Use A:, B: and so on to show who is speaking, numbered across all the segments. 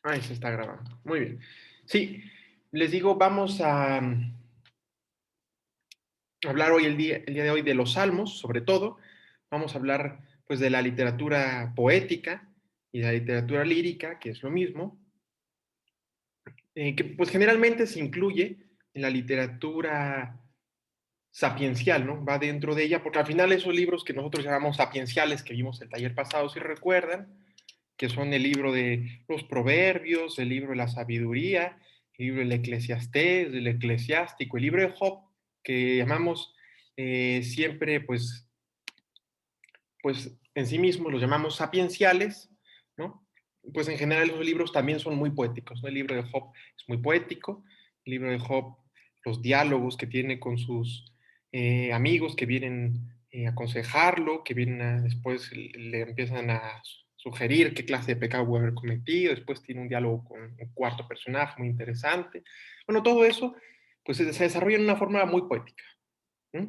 A: Ahí se está grabando. Muy bien. Sí, les digo, vamos a hablar hoy el día de hoy de los salmos, sobre todo. Vamos a hablar pues de la literatura poética y de la literatura lírica, que es lo mismo, que pues generalmente se incluye en la literatura sapiencial, ¿no? Va dentro de ella, porque al final esos libros que nosotros llamamos sapienciales, que vimos el taller pasado, si recuerdan, que son el libro de los proverbios, el libro de la sabiduría, el libro del eclesiastés, del eclesiástico, el libro de Job, que llamamos siempre, pues en sí mismos los llamamos sapienciales, ¿no? Pues en general los libros también son muy poéticos, ¿no? El libro de Job es muy poético, el libro de Job, los diálogos que tiene con sus amigos que vienen a aconsejarlo, que vienen después le empiezan a sugerir qué clase de pecado puede haber cometido, después tiene un diálogo con un cuarto personaje muy interesante. Bueno, todo eso pues se desarrolla en una forma muy poética. ¿No?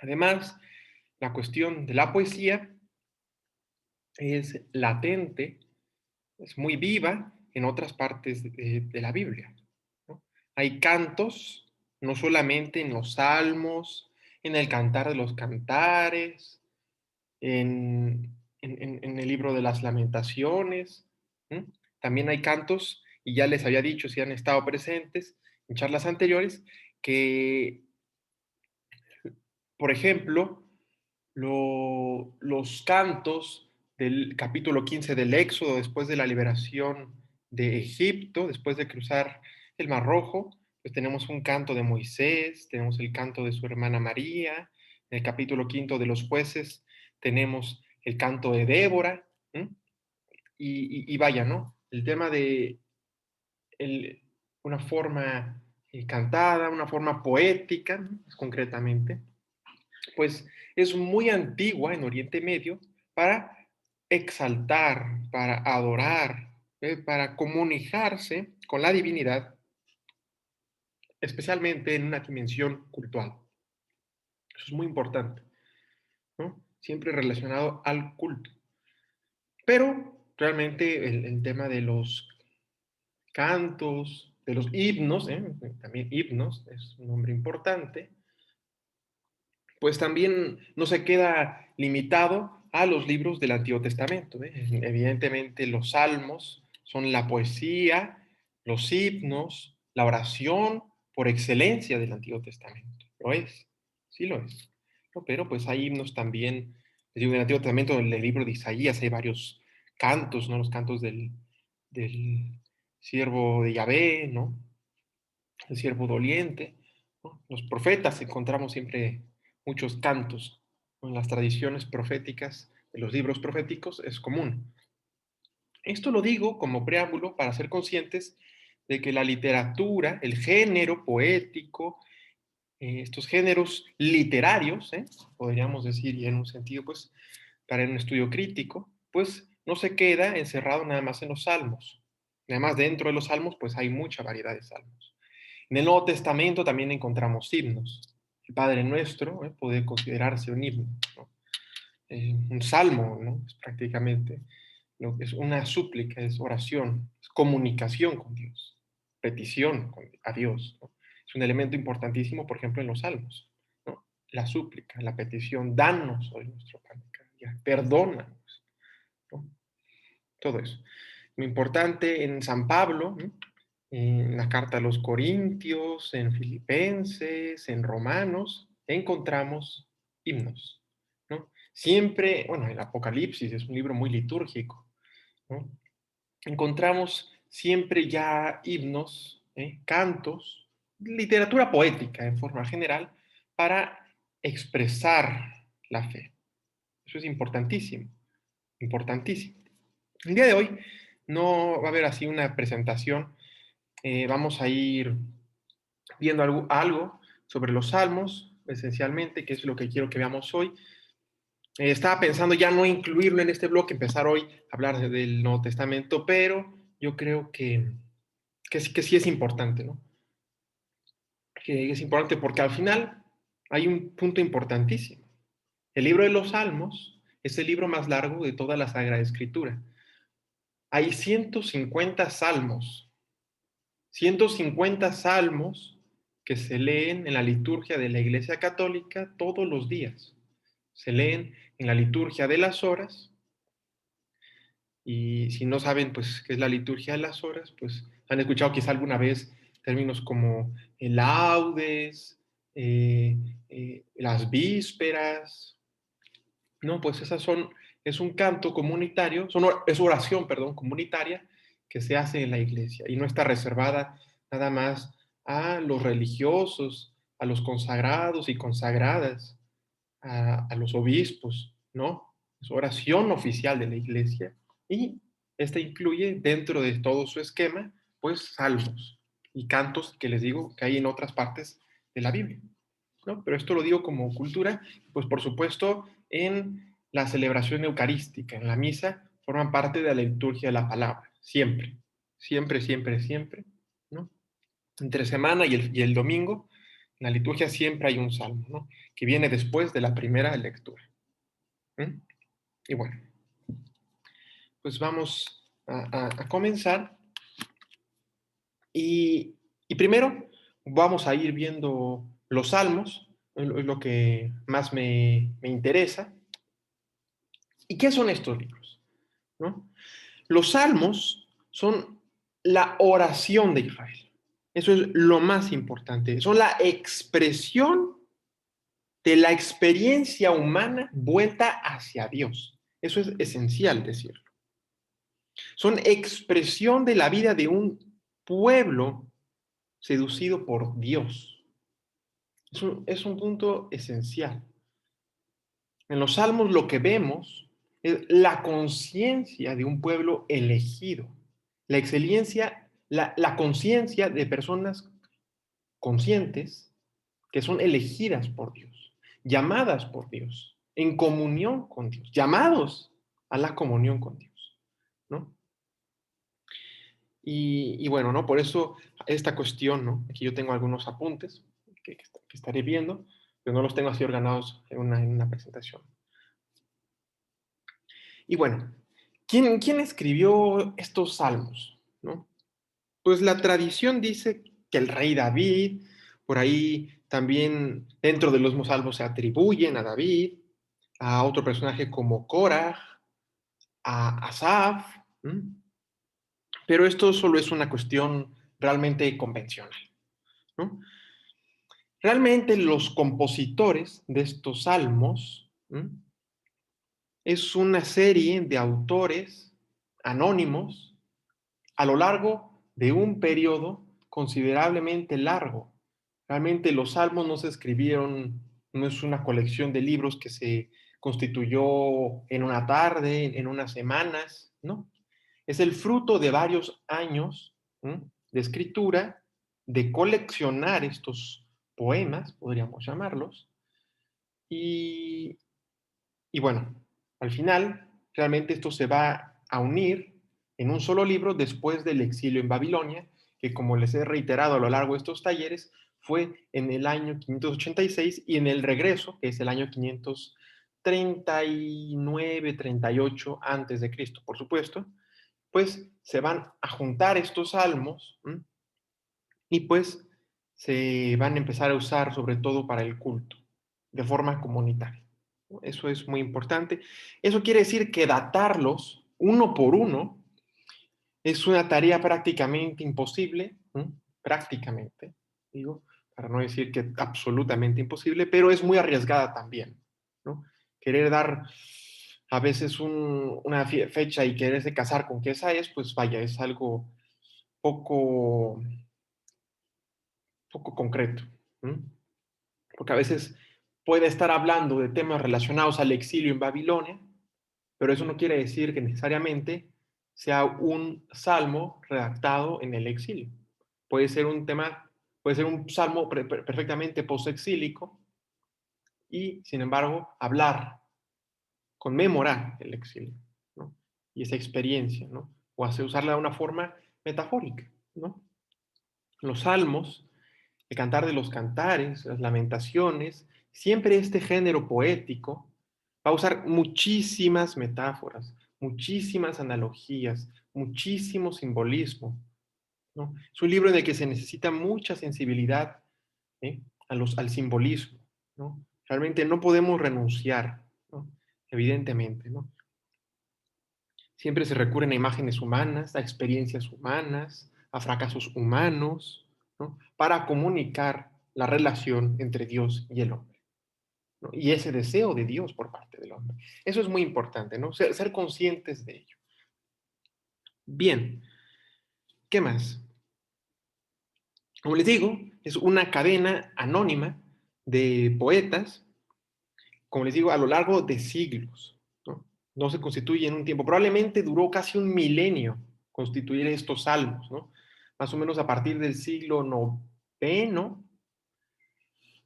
A: Además, la cuestión de la poesía es latente, es muy viva en otras partes de la Biblia, ¿no? Hay cantos, no solamente en los salmos, en el cantar de los cantares, en el libro de las lamentaciones, ¿no? También hay cantos, y ya les había dicho si han estado presentes en charlas anteriores, que, por ejemplo, los cantos del capítulo 15 del Éxodo, después de la liberación de Egipto, después de cruzar el Mar Rojo, pues tenemos un canto de Moisés, tenemos el canto de su hermana María, en el capítulo quinto de los jueces tenemos el canto de Débora, ¿m? Y vaya, ¿no? El tema de el, una forma cantada, una forma poética, ¿no? Concretamente, pues es muy antigua en Oriente Medio para exaltar, para adorar, para comunicarse con la divinidad, especialmente en una dimensión cultural. Eso es muy importante, ¿no? Siempre relacionado al culto. Pero realmente el tema de los cantos, de los himnos, también himnos es un nombre importante, pues también no se queda limitado a los libros del Antiguo Testamento. Evidentemente los salmos son la poesía, los himnos, la oración por excelencia del Antiguo Testamento. Lo es, sí lo es. ¿No? Pero pues hay himnos también, les digo, en el Antiguo Testamento, en el libro de Isaías hay varios cantos, ¿no? Los cantos del siervo de Yahvé, ¿no? El siervo doliente, ¿no? Los profetas encontramos siempre muchos cantos, ¿no? En las tradiciones proféticas de los libros proféticos es común. Esto lo digo como preámbulo para ser conscientes de que la literatura, el género poético, estos géneros literarios, podríamos decir, y en un sentido, pues, para un estudio crítico, pues no se queda encerrado nada más en los salmos. Además, dentro de los salmos, pues hay mucha variedad de salmos. En el Nuevo Testamento también encontramos himnos. El Padre Nuestro puede considerarse un himno, ¿no? Un salmo, ¿no? Es prácticamente lo que es una súplica, es oración, es comunicación con Dios, petición a Dios, ¿no? Es un elemento importantísimo, por ejemplo, en los salmos, ¿no? La súplica, la petición, danos hoy nuestro pan de cada día, perdónanos, ¿no? Todo eso. Muy importante en San Pablo, ¿no? En la carta a los Corintios, en Filipenses, en Romanos, encontramos himnos, ¿no? Siempre, bueno, el Apocalipsis es un libro muy litúrgico, ¿no? Encontramos siempre ya himnos, cantos, literatura poética en forma general, para expresar la fe. Eso es importantísimo, importantísimo. El día de hoy no va a haber así una presentación, vamos a ir viendo algo sobre los salmos, esencialmente, que es lo que quiero que veamos hoy. Estaba pensando ya no incluirlo en este bloque, empezar hoy a hablar del Nuevo Testamento, pero yo creo que sí es importante, ¿no? Que es importante porque al final hay un punto importantísimo. El libro de los Salmos es el libro más largo de toda la Sagrada Escritura. hay 150 salmos, 150 salmos que se leen en la liturgia de la Iglesia Católica todos los días. Se leen en la liturgia de las horas. Y si no saben, pues, qué es la liturgia de las horas, pues han escuchado quizá alguna vez términos como laudes, eh, las vísperas, ¿no? Pues es un canto comunitario, es oración, perdón, comunitaria que se hace en la iglesia y no está reservada nada más a los religiosos, a los consagrados y consagradas, a los obispos, ¿no? Es oración oficial de la iglesia y esta incluye dentro de todo su esquema, pues salmos y cantos que les digo que hay en otras partes de la Biblia, ¿no? Pero esto lo digo como cultura, pues por supuesto en la celebración eucarística, en la misa, forman parte de la liturgia de la palabra, siempre, siempre, siempre, siempre, ¿no? Entre semana y el domingo, en la liturgia siempre hay un salmo, ¿no? Que viene después de la primera lectura. ¿Mm? Y bueno, pues vamos a comenzar. Y, y, primero vamos a ir viendo los salmos, es lo que más me interesa. ¿Y qué son estos libros? ¿No? Los salmos son la oración de Israel. Eso es lo más importante. Son la expresión de la experiencia humana vuelta hacia Dios. Eso es esencial decirlo. Son expresión de la vida de un pueblo seducido por Dios. Es un punto esencial. En los salmos lo que vemos es la conciencia de un pueblo elegido, la excelencia, la conciencia de personas conscientes que son elegidas por Dios, llamadas por Dios, en comunión con Dios, llamados a la comunión con Dios, ¿no? Y bueno, ¿no? Por eso esta cuestión, ¿no? Aquí yo tengo algunos apuntes que estaré viendo, pero no los tengo así ordenados en una presentación. Y bueno, ¿quién escribió estos salmos? ¿No? Pues la tradición dice que el rey David, por ahí también dentro de los mismos salmos se atribuyen a David, a otro personaje como Korah, a Asaf, ¿m? Pero esto solo es una cuestión realmente convencional, ¿no? Realmente los compositores de estos salmos, ¿m? Es una serie de autores anónimos a lo largo de un periodo considerablemente largo. Realmente los salmos no se escribieron, no es una colección de libros que se constituyó en una tarde, en unas semanas, ¿no? Es el fruto de varios años, ¿m? De escritura, de coleccionar estos poemas, podríamos llamarlos, y, y bueno, al final, realmente esto se va a unir en un solo libro después del exilio en Babilonia, que como les he reiterado a lo largo de estos talleres, fue en el año 586 y en el regreso, que es el año 539, 38 antes de Cristo, por supuesto, pues se van a juntar estos salmos, ¿m? Y pues se van a empezar a usar sobre todo para el culto, de forma comunitaria. Eso es muy importante. Eso quiere decir que datarlos uno por uno es una tarea prácticamente imposible, ¿m? Prácticamente, digo, para no decir que absolutamente imposible, pero es muy arriesgada también, ¿no? Querer dar a veces una fecha y quererse casar con que esa es, pues vaya, es algo poco, poco concreto, ¿m? Porque a veces puede estar hablando de temas relacionados al exilio en Babilonia, pero eso no quiere decir que necesariamente sea un salmo redactado en el exilio. Puede ser un tema, puede ser un salmo perfectamente posexílico y, sin embargo, hablar, conmemorar el exilio, ¿no? Y esa experiencia, ¿no? O hacer, usarla de una forma metafórica, ¿no? Los salmos, el cantar de los cantares, las lamentaciones, siempre este género poético va a usar muchísimas metáforas, muchísimas analogías, muchísimo simbolismo, ¿no? Es un libro en el que se necesita mucha sensibilidad, ¿eh? Al simbolismo, ¿no? Realmente no podemos renunciar, ¿no? Evidentemente, ¿no? Siempre se recurren a imágenes humanas, a experiencias humanas, a fracasos humanos, ¿no? Para comunicar la relación entre Dios y el hombre, ¿no? Y ese deseo de Dios por parte del hombre. Eso es muy importante, ¿no? Ser conscientes de ello. Bien, ¿qué más? Como les digo, es una cadena anónima de poetas, como les digo, a lo largo de siglos, ¿no? No se constituye en un tiempo. Probablemente duró casi un milenio constituir estos salmos, ¿no? Más o menos a partir del siglo noveno,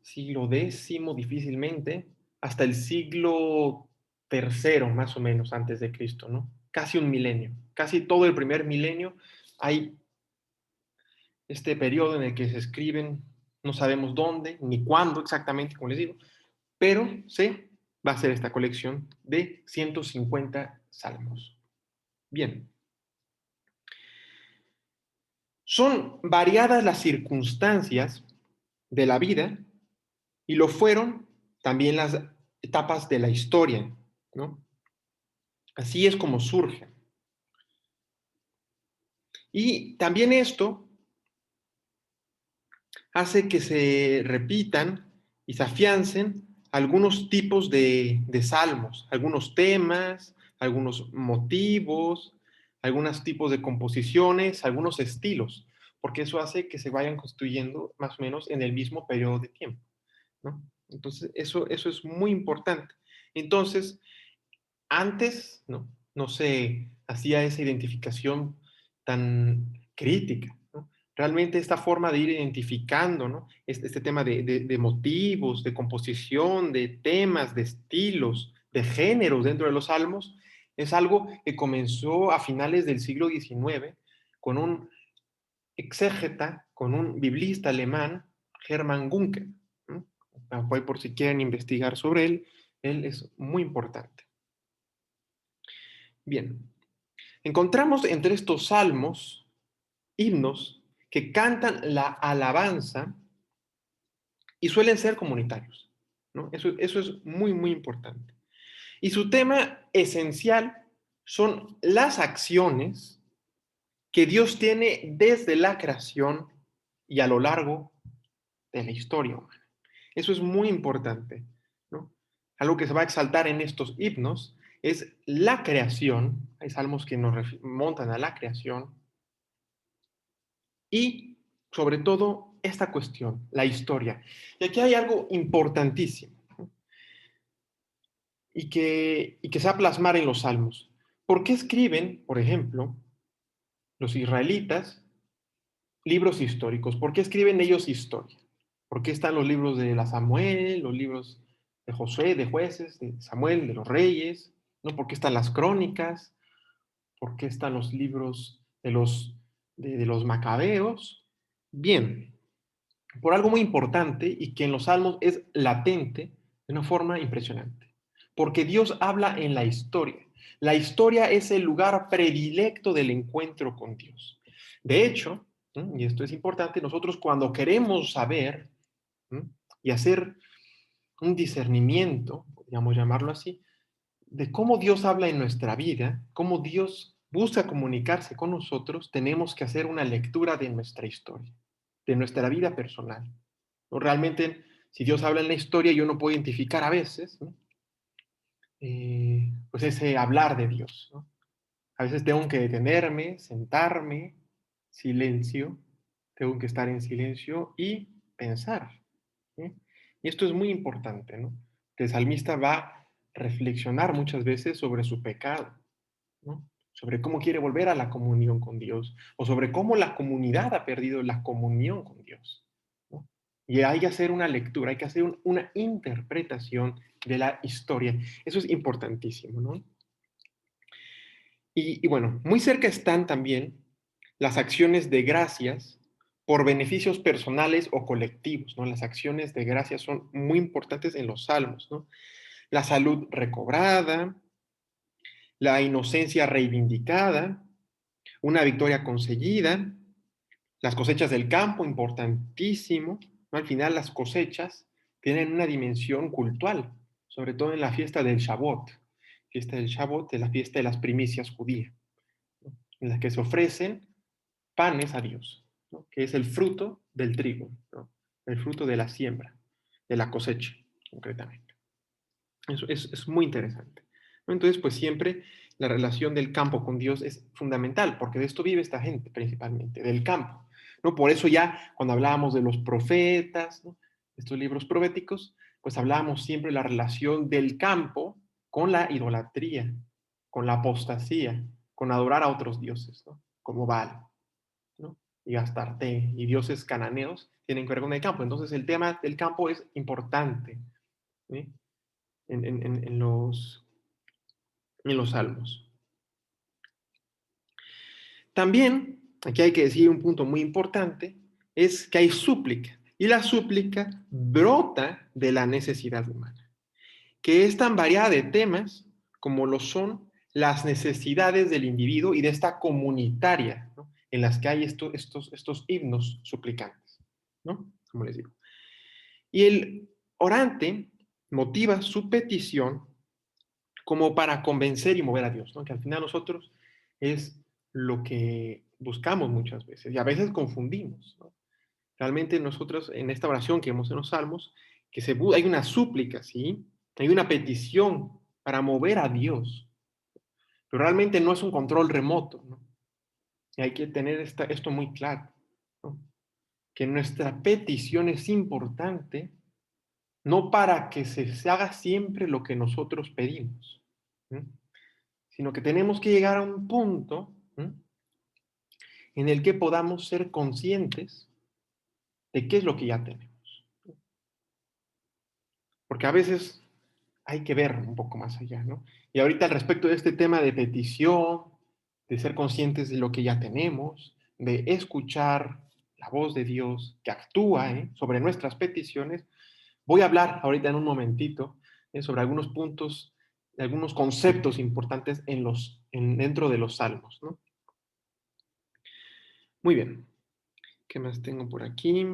A: siglo décimo difícilmente, hasta el siglo tercero, más o menos, antes de Cristo, ¿no? Casi un milenio. Casi todo el primer milenio hay este periodo en el que se escriben, no sabemos dónde ni cuándo exactamente, como les digo, pero se va a hacer esta colección de 150 salmos. Bien, son variadas las circunstancias de la vida y lo fueron también las etapas de la historia, ¿no? Así es como surge. Y también esto hace que se repitan y se afiancen algunos tipos de salmos, algunos temas, algunos motivos, algunos tipos de composiciones, algunos estilos, porque eso hace que se vayan construyendo más o menos en el mismo periodo de tiempo, ¿no? Entonces, eso es muy importante. Entonces, antes no se hacía esa identificación tan crítica, ¿no? Realmente esta forma de ir identificando, ¿no? Este tema de motivos, de composición, de temas, de estilos, de géneros dentro de los salmos, es algo que comenzó a finales del siglo XIX con un exégeta, con un biblista alemán, Hermann Gunkel, ¿no? Por si quieren investigar sobre él es muy importante. Bien, encontramos entre estos salmos himnos que cantan la alabanza y suelen ser comunitarios, ¿no? Eso es muy, muy importante. Y su tema esencial son las acciones que Dios tiene desde la creación y a lo largo de la historia humana. Eso es muy importante, ¿no? Algo que se va a exaltar en estos himnos es la creación. Hay salmos que nos remontan a la creación y, sobre todo, esta cuestión, la historia. Y aquí hay algo importantísimo, ¿no? y que se va a plasmar en los salmos. ¿Por qué escriben, por ejemplo, los israelitas libros históricos? ¿Por qué escriben ellos historia? ¿Por qué están los libros de la Samuel, los libros de Josué, de jueces, de Samuel, de los reyes? ¿No? ¿Por qué están las crónicas? ¿Por qué están los libros de los macabeos? Bien, por algo muy importante y que en los salmos es latente de una forma impresionante. Porque Dios habla en la historia. La historia es el lugar predilecto del encuentro con Dios. De hecho, y esto es importante, nosotros cuando queremos saber y hacer un discernimiento, podríamos llamarlo así, de cómo Dios habla en nuestra vida, cómo Dios busca comunicarse con nosotros, tenemos que hacer una lectura de nuestra historia, de nuestra vida personal, ¿no? Realmente, si Dios habla en la historia, yo no puedo identificar a veces, ¿no? Pues ese hablar de Dios, ¿no? A veces tengo que detenerme, sentarme, silencio, tengo que estar en silencio y pensar, ¿sí? Y esto es muy importante, ¿no? Que el salmista va a reflexionar muchas veces sobre su pecado, ¿no? Sobre cómo quiere volver a la comunión con Dios, o sobre cómo la comunidad ha perdido la comunión con Dios, ¿no? Y hay que hacer una lectura, hay que hacer una interpretación de la historia. Eso es importantísimo, ¿no? Y bueno, muy cerca están también las acciones de gracias por beneficios personales o colectivos, ¿no? Las acciones de gracias son muy importantes en los salmos, ¿no? La salud recobrada, la inocencia reivindicada, una victoria conseguida, las cosechas del campo, importantísimo, ¿no? Al final las cosechas tienen una dimensión cultural, sobre todo en la fiesta del Shavuot. Fiesta del Shavuot es la fiesta de las primicias judías, ¿no? En la que se ofrecen panes a Dios, ¿no? Que es el fruto del trigo, ¿no? El fruto de la siembra, de la cosecha, concretamente. Eso es muy interesante, ¿no? Entonces, pues siempre la relación del campo con Dios es fundamental, porque de esto vive esta gente principalmente, del campo, ¿no? Por eso ya cuando hablábamos de los profetas, ¿no? Estos libros proféticos, pues hablábamos siempre de la relación del campo con la idolatría, con la apostasía, con adorar a otros dioses, ¿no? Como Baal, ¿no? Y Astarte y dioses cananeos tienen que ver con el campo. Entonces el tema del campo es importante, ¿sí? En los salmos. También, aquí hay que decir un punto muy importante, es que hay súplica. Y la súplica brota de la necesidad humana, que es tan variada de temas como lo son las necesidades del individuo y de esta comunitaria, ¿no? En las que hay estos himnos suplicantes, ¿no? Como les digo. Y el orante motiva su petición como para convencer y mover a Dios, ¿no? Que al final nosotros es lo que buscamos muchas veces y a veces confundimos, ¿no? Realmente nosotros en esta oración que vemos en los salmos, hay una súplica, ¿sí? Hay una petición para mover a Dios, pero realmente no es un control remoto, ¿no? Y hay que tener esto muy claro, ¿no? Que nuestra petición es importante, no para que se haga siempre lo que nosotros pedimos, ¿no? Sino que tenemos que llegar a un punto, ¿no? En el que podamos ser conscientes de qué es lo que ya tenemos. Porque a veces hay que ver un poco más allá, ¿no? Y ahorita al respecto de este tema de petición, de ser conscientes de lo que ya tenemos, de escuchar la voz de Dios que actúa, sobre nuestras peticiones, voy a hablar ahorita en un momentito, sobre algunos puntos, algunos conceptos importantes dentro de los salmos, ¿no? Muy bien. ¿Qué más tengo por aquí?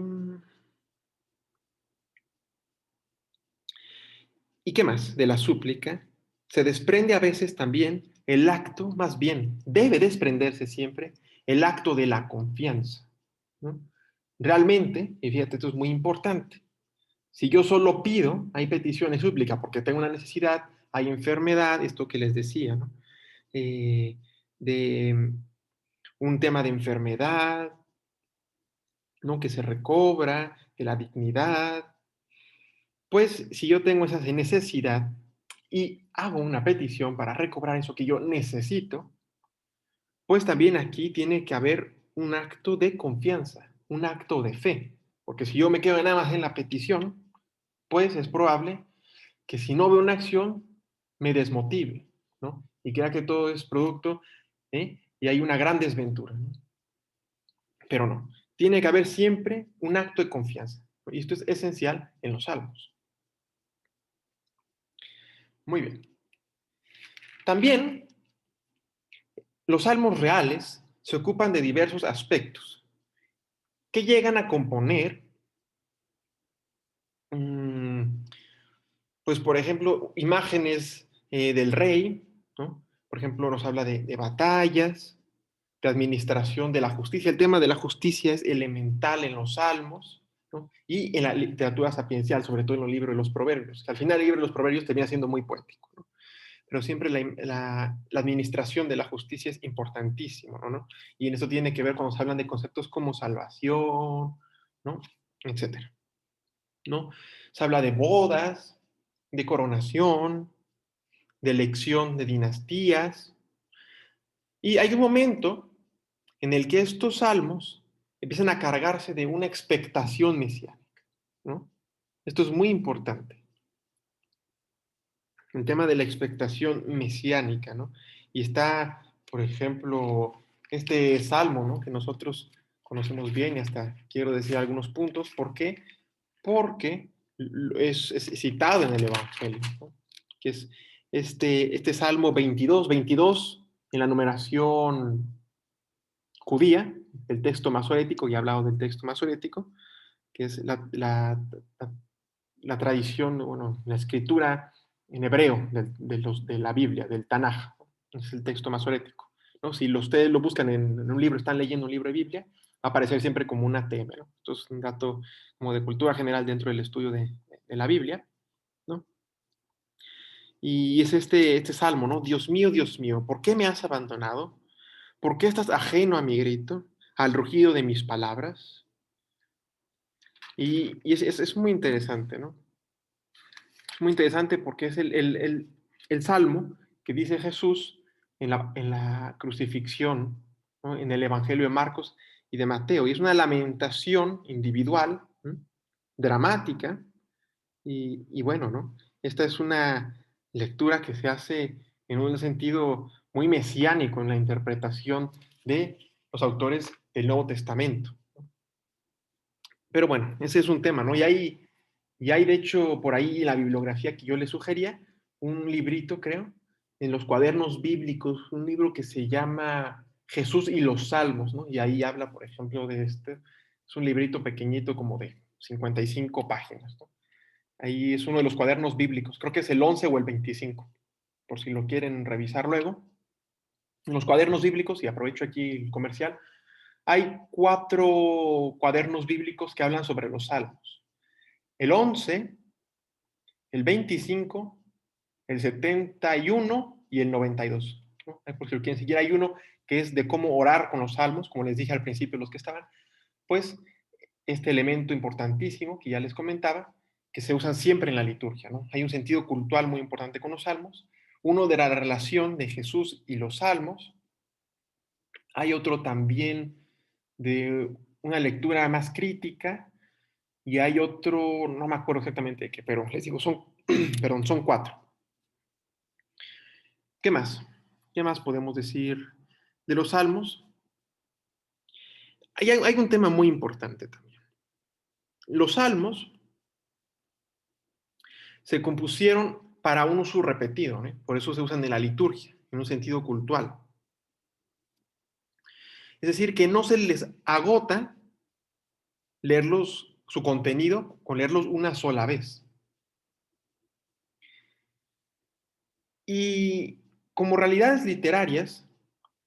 A: ¿Y qué más? De la súplica se desprende a veces también el acto, más bien, debe desprenderse siempre el acto de la confianza, ¿no? Realmente, y fíjate, esto es muy importante, si yo solo pido, hay petición y súplica porque tengo una necesidad, hay enfermedad, esto que les decía, ¿no? Eh, de un tema de enfermedad, ¿no? Que se recobra, de la dignidad. Pues si yo tengo esa necesidad y hago una petición para recobrar eso que yo necesito, pues también aquí tiene que haber un acto de confianza, un acto de fe. Porque si yo me quedo nada más en la petición, pues es probable que si no veo una acción, me desmotive, ¿no? Y crea que todo es producto, y hay una gran desventura, ¿no? Pero no, tiene que haber siempre un acto de confianza. Y esto es esencial en los salmos. Muy bien. También los salmos reales se ocupan de diversos aspectos que llegan a componer, mm, pues por ejemplo, imágenes del rey, ¿no? Por ejemplo, nos habla de batallas, de administración de la justicia. El tema de la justicia es elemental en los salmos, ¿no? Y en la literatura sapiencial, sobre todo en los libros de los proverbios. Al final el libro de los proverbios termina siendo muy poético, ¿no? Pero siempre la administración de la justicia es importantísimo, ¿no? Y en eso tiene que ver cuando se hablan de conceptos como salvación, ¿no? Etcétera, ¿no? Se habla de bodas, de coronación, de elección de dinastías, y hay un momento en el que estos salmos empiezan a cargarse de una expectación mesiánica, ¿no? Esto es muy importante, el tema de la expectación mesiánica, ¿no? Y está, por ejemplo, este salmo, ¿no? Que nosotros conocemos bien y hasta quiero decir algunos puntos. ¿Por qué? Porque es citado en el Evangelio, ¿no? Que es este Salmo 22 en la numeración judía, el texto masorético, ya he hablado del texto masorético, que es la tradición, bueno, la escritura en hebreo de la Biblia, del Tanaj, es el texto masorético, ¿no? Si ustedes lo buscan en un libro, están leyendo un libro de Biblia, va a aparecer siempre como una TM, ¿no? Esto es un dato como de cultura general dentro del estudio de la Biblia, ¿no? Y es este salmo, ¿no? Dios mío, ¿por qué me has abandonado? ¿Por qué estás ajeno a mi grito, al rugido de mis palabras? Y es muy interesante, ¿no? Es muy interesante porque es el salmo que dice Jesús en la crucifixión, ¿no? En el Evangelio de Marcos y de Mateo. Y es una lamentación individual, ¿no? Dramática, y bueno, ¿no? Esta es una lectura que se hace en un sentido muy mesiánico en la interpretación de los autores del Nuevo Testamento. Pero bueno, ese es un tema, ¿no? Y hay de hecho por ahí en la bibliografía que yo le sugería, un librito, creo, en los cuadernos bíblicos, un libro que se llama Jesús y los Salmos, ¿no? Y ahí habla, por ejemplo, es un librito pequeñito como de 55 páginas, ¿no? Ahí es uno de los cuadernos bíblicos, creo que es el 11 o el 25, por si lo quieren revisar luego. En los cuadernos bíblicos, y aprovecho aquí el comercial, hay 4 cuadernos bíblicos que hablan sobre los salmos. El 11, el 25, el 71 y el 92, ¿no? Por si lo quieren seguir, hay uno que es de cómo orar con los salmos, como les dije al principio los que estaban, pues este elemento importantísimo que ya les comentaba, que se usa siempre en la liturgia, ¿no? Hay un sentido cultural muy importante con los salmos, uno de la relación de Jesús y los salmos, hay otro también de una lectura más crítica, y hay otro, no me acuerdo exactamente de qué, pero les digo, perdón, son 4. ¿Qué más? ¿Qué más podemos decir de los salmos? Hay un tema muy importante también. Los salmos se compusieron para un uso repetido, ¿no? Por eso se usan en la liturgia, en un sentido cultural. Es decir, que no se les agota leerlos, su contenido, con leerlos una sola vez. Y como realidades literarias,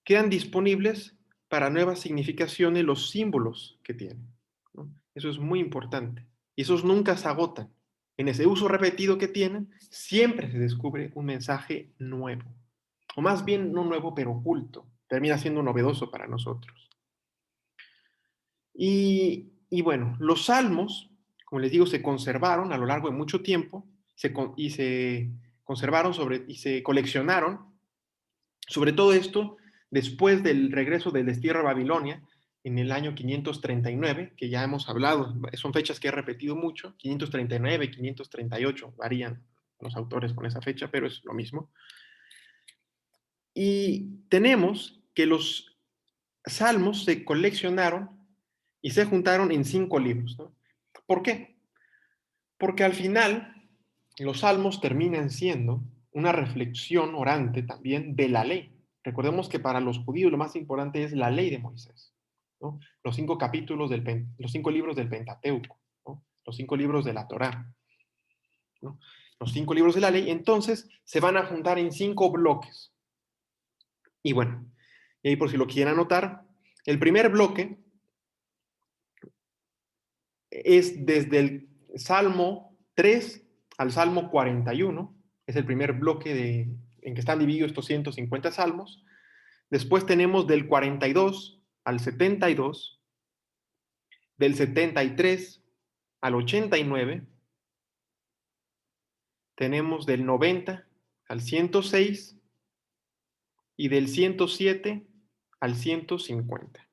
A: quedan disponibles para nuevas significaciones los símbolos que tienen, ¿no? Eso es muy importante. Y esos nunca se agotan. En ese uso repetido que tienen, siempre se descubre un mensaje nuevo. O más bien no nuevo, pero oculto. Termina siendo novedoso para nosotros. Y bueno, los salmos, como les digo, se conservaron a lo largo de mucho tiempo y se conservaron y se coleccionaron. Sobre todo esto, después del regreso del destierro a Babilonia, en el año 539, que ya hemos hablado, son fechas que he repetido mucho, 539, 538, varían los autores con esa fecha, pero es lo mismo. Y tenemos que los salmos se coleccionaron y se juntaron en 5 libros, ¿no? ¿Por qué? Porque al final los salmos terminan siendo una reflexión orante también de la ley. Recordemos que para los judíos lo más importante es la ley de Moisés, ¿no? Los 5 capítulos los 5 libros del Pentateuco, ¿no? Los 5 libros de la Torá, ¿no? Los 5 libros de la ley, entonces se van a juntar en 5 bloques. Y bueno, y ahí por si lo quieren anotar, el primer bloque es desde el Salmo 3 al Salmo 41, es el primer bloque en que están divididos estos 150 salmos. Después tenemos del 42 al 72, del 73 al 89, tenemos del 90 al 106 y del 107 al 150.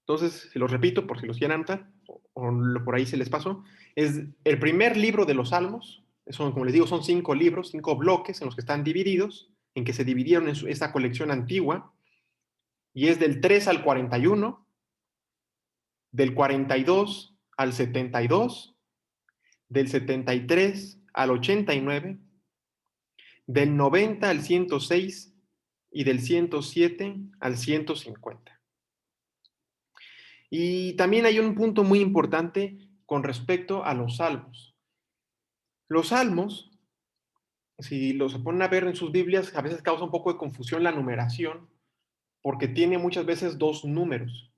A: Entonces, se los repito por si los quieren anotar o por ahí se les pasó. Es el primer libro de los Salmos. Como les digo, son 5 libros, 5 bloques en los que están divididos, en que se dividieron en esa colección antigua. Y es del 3 al 41, del 42 al 72, del 73 al 89, del 90 al 106 y del 107 al 150. Y también hay un punto muy importante con respecto a los salmos. Los salmos, si los ponen a ver en sus Biblias, a veces causa un poco de confusión la numeración, porque tiene muchas veces dos números.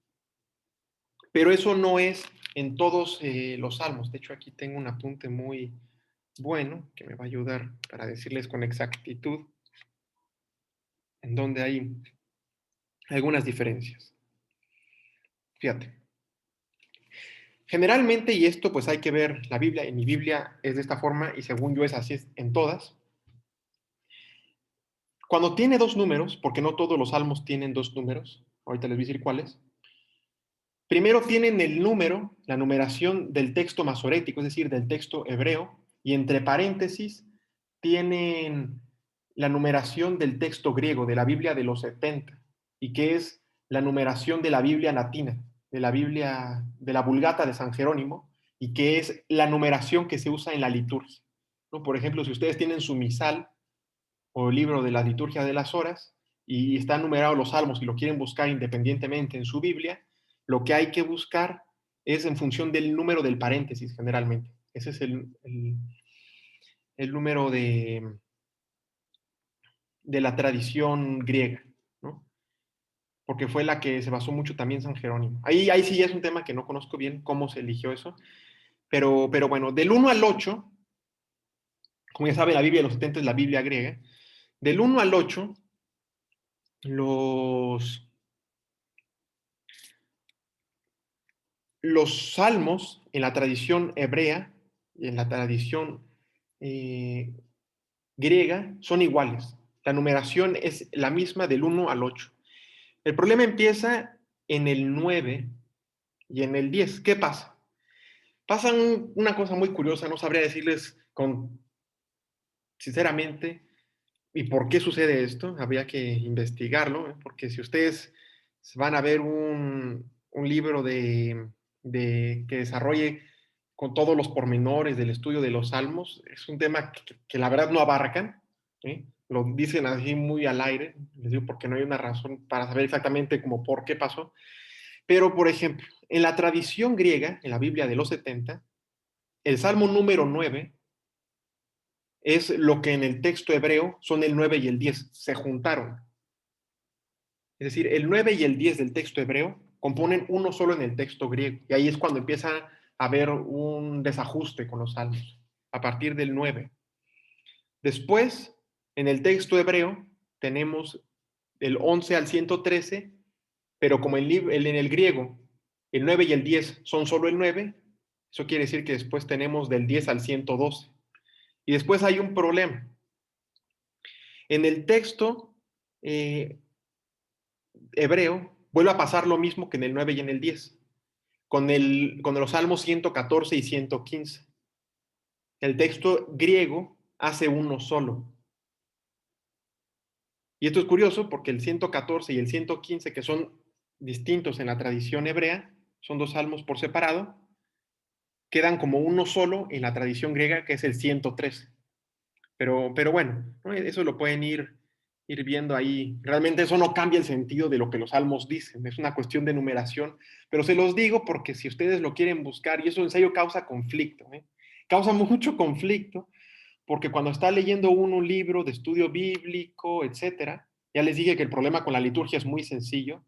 A: Pero eso no es en todos los salmos. De hecho, aquí tengo un apunte muy bueno que me va a ayudar para decirles con exactitud en donde hay algunas diferencias. Fíjate. Generalmente, y esto pues hay que ver la Biblia, en mi Biblia es de esta forma y según yo es así en todas. Cuando tiene dos números, porque no todos los salmos tienen dos números, ahorita les voy a decir cuáles. Primero tienen el número, la numeración del texto masorético, es decir, del texto hebreo, y entre paréntesis tienen la numeración del texto griego, de la Biblia de los 70, y que es la numeración de la Biblia latina, de la Biblia, de la Vulgata de San Jerónimo, y que es la numeración que se usa en la liturgia, ¿no? Por ejemplo, si ustedes tienen su misal o el libro de la liturgia de las horas, y están numerados los salmos y lo quieren buscar independientemente en su Biblia, lo que hay que buscar es en función del número del paréntesis generalmente. Ese es el número de la tradición griega, ¿no? Porque fue la que se basó mucho también San Jerónimo. Ahí sí es un tema que no conozco bien cómo se eligió eso, pero bueno, del 1 al 8, como ya sabe, la Biblia de los 70 es la Biblia griega, del 1 al 8, los, los salmos en la tradición hebrea y en la tradición eh, griega son iguales. La numeración es la misma del 1 al 8. El problema empieza en el 9 y en el 10. ¿Qué pasa? Pasa una cosa muy curiosa, no sabría decirles sinceramente y por qué sucede esto. Habría que investigarlo, ¿eh? Porque si ustedes van a ver un libro que desarrolle con todos los pormenores del estudio de los salmos, es un tema que la verdad no abarcan, ¿eh? Lo dicen así muy al aire, les digo porque no hay una razón para saber exactamente como por qué pasó. Pero, por ejemplo, en la tradición griega, en la Biblia de los 70, el Salmo número 9 es lo que en el texto hebreo son el 9 y el 10, se juntaron. Es decir, el 9 y el 10 del texto hebreo componen uno solo en el texto griego. Y ahí es cuando empieza a haber un desajuste con los salmos, a partir del 9. Después, en el texto hebreo, tenemos del 11 al 113, pero como en el griego el 9 y el 10 son solo el 9, eso quiere decir que después tenemos del 10 al 112. Y después hay un problema. En el texto eh, hebreo vuelve a pasar lo mismo que en el 9 y en el 10, con los salmos 114 y 115. El texto griego hace uno solo. Y esto es curioso porque el 114 y el 115, que son distintos en la tradición hebrea, son dos salmos por separado, quedan como uno solo en la tradición griega, que es el 113. Pero bueno, ¿no? Eso lo pueden ir viendo ahí. Realmente eso no cambia el sentido de lo que los salmos dicen, es una cuestión de numeración, pero se los digo porque si ustedes lo quieren buscar, y eso en serio causa conflicto, ¿eh? Causa mucho conflicto, porque cuando está leyendo uno un libro de estudio bíblico, etcétera, ya les dije que el problema con la liturgia es muy sencillo,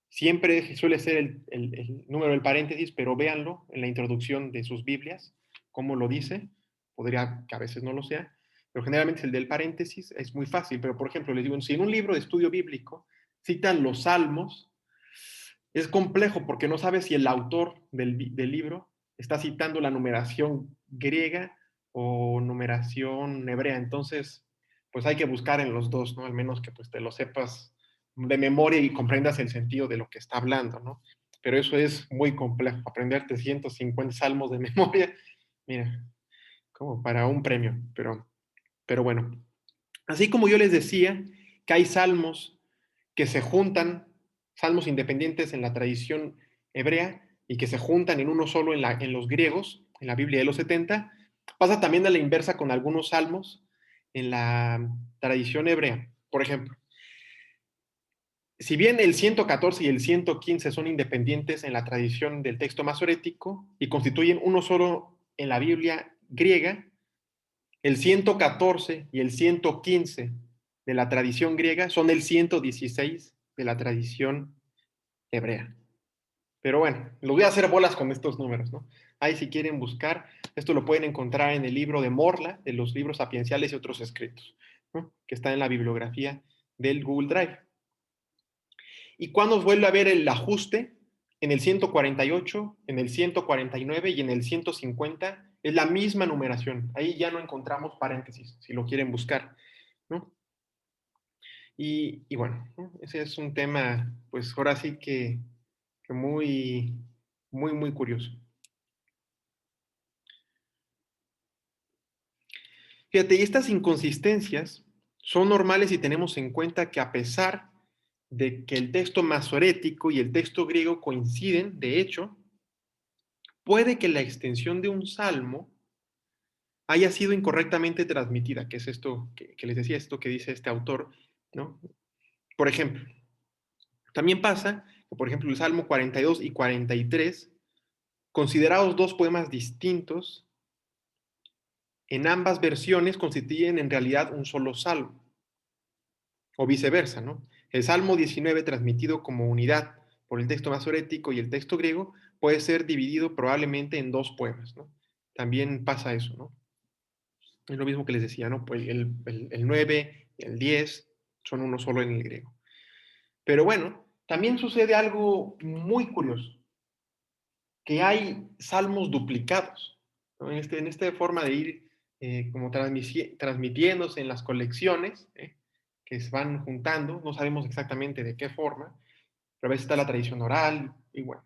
A: siempre suele ser el número del paréntesis, pero véanlo en la introducción de sus Biblias, cómo lo dice, podría que a veces no lo sea, pero generalmente el del paréntesis es muy fácil, pero por ejemplo, les digo, si en un libro de estudio bíblico citan los salmos, es complejo porque no sabes si el autor del libro está citando la numeración griega o numeración hebrea, entonces pues hay que buscar en los dos, ¿no? Al menos que pues te lo sepas de memoria y comprendas el sentido de lo que está hablando, ¿no? Pero eso es muy complejo, aprenderte 150 salmos de memoria, mira, como para un premio, pero bueno. Así como yo les decía que hay salmos que se juntan, salmos independientes en la tradición hebrea y que se juntan en uno solo en los griegos, en la Biblia de los 70, Pasa también a la inversa con algunos salmos en la tradición hebrea. Por ejemplo, si bien el 114 y el 115 son independientes en la tradición del texto masorético y constituyen uno solo en la Biblia griega, el 114 y el 115 de la tradición griega son el 116 de la tradición hebrea. Pero bueno, los voy a hacer bolas con estos números, ¿no? Ahí si quieren buscar, esto lo pueden encontrar en el libro de Morla, de los libros sapienciales y otros escritos, ¿no? Que está en la bibliografía del Google Drive. ¿Y cuándo vuelve a ver el ajuste? En el 148, en el 149 y en el 150 es la misma numeración. Ahí ya no encontramos paréntesis, si lo quieren buscar, ¿no? Y bueno, ¿no? Ese es un tema, pues ahora sí que muy curioso. Fíjate, y estas inconsistencias son normales si tenemos en cuenta que a pesar de que el texto masorético y el texto griego coinciden, de hecho, puede que la extensión de un salmo haya sido incorrectamente transmitida, que es esto que les decía, esto que dice este autor, ¿no? Por ejemplo, también pasa que, por ejemplo, el Salmo 42 y 43, considerados dos poemas distintos, en ambas versiones constituyen en realidad un solo salmo, o viceversa, ¿no? El Salmo 19, transmitido como unidad por el texto masorético y el texto griego, puede ser dividido probablemente en dos poemas, ¿no? También pasa eso, ¿no? Es lo mismo que les decía, ¿no? Pues el 9 y el 10 son uno solo en el griego. Pero bueno, también sucede algo muy curioso, que hay salmos duplicados, ¿no? En esta forma de ir como transmitiéndose en las colecciones, que se van juntando, no sabemos exactamente de qué forma, pero a veces está la tradición oral, y bueno,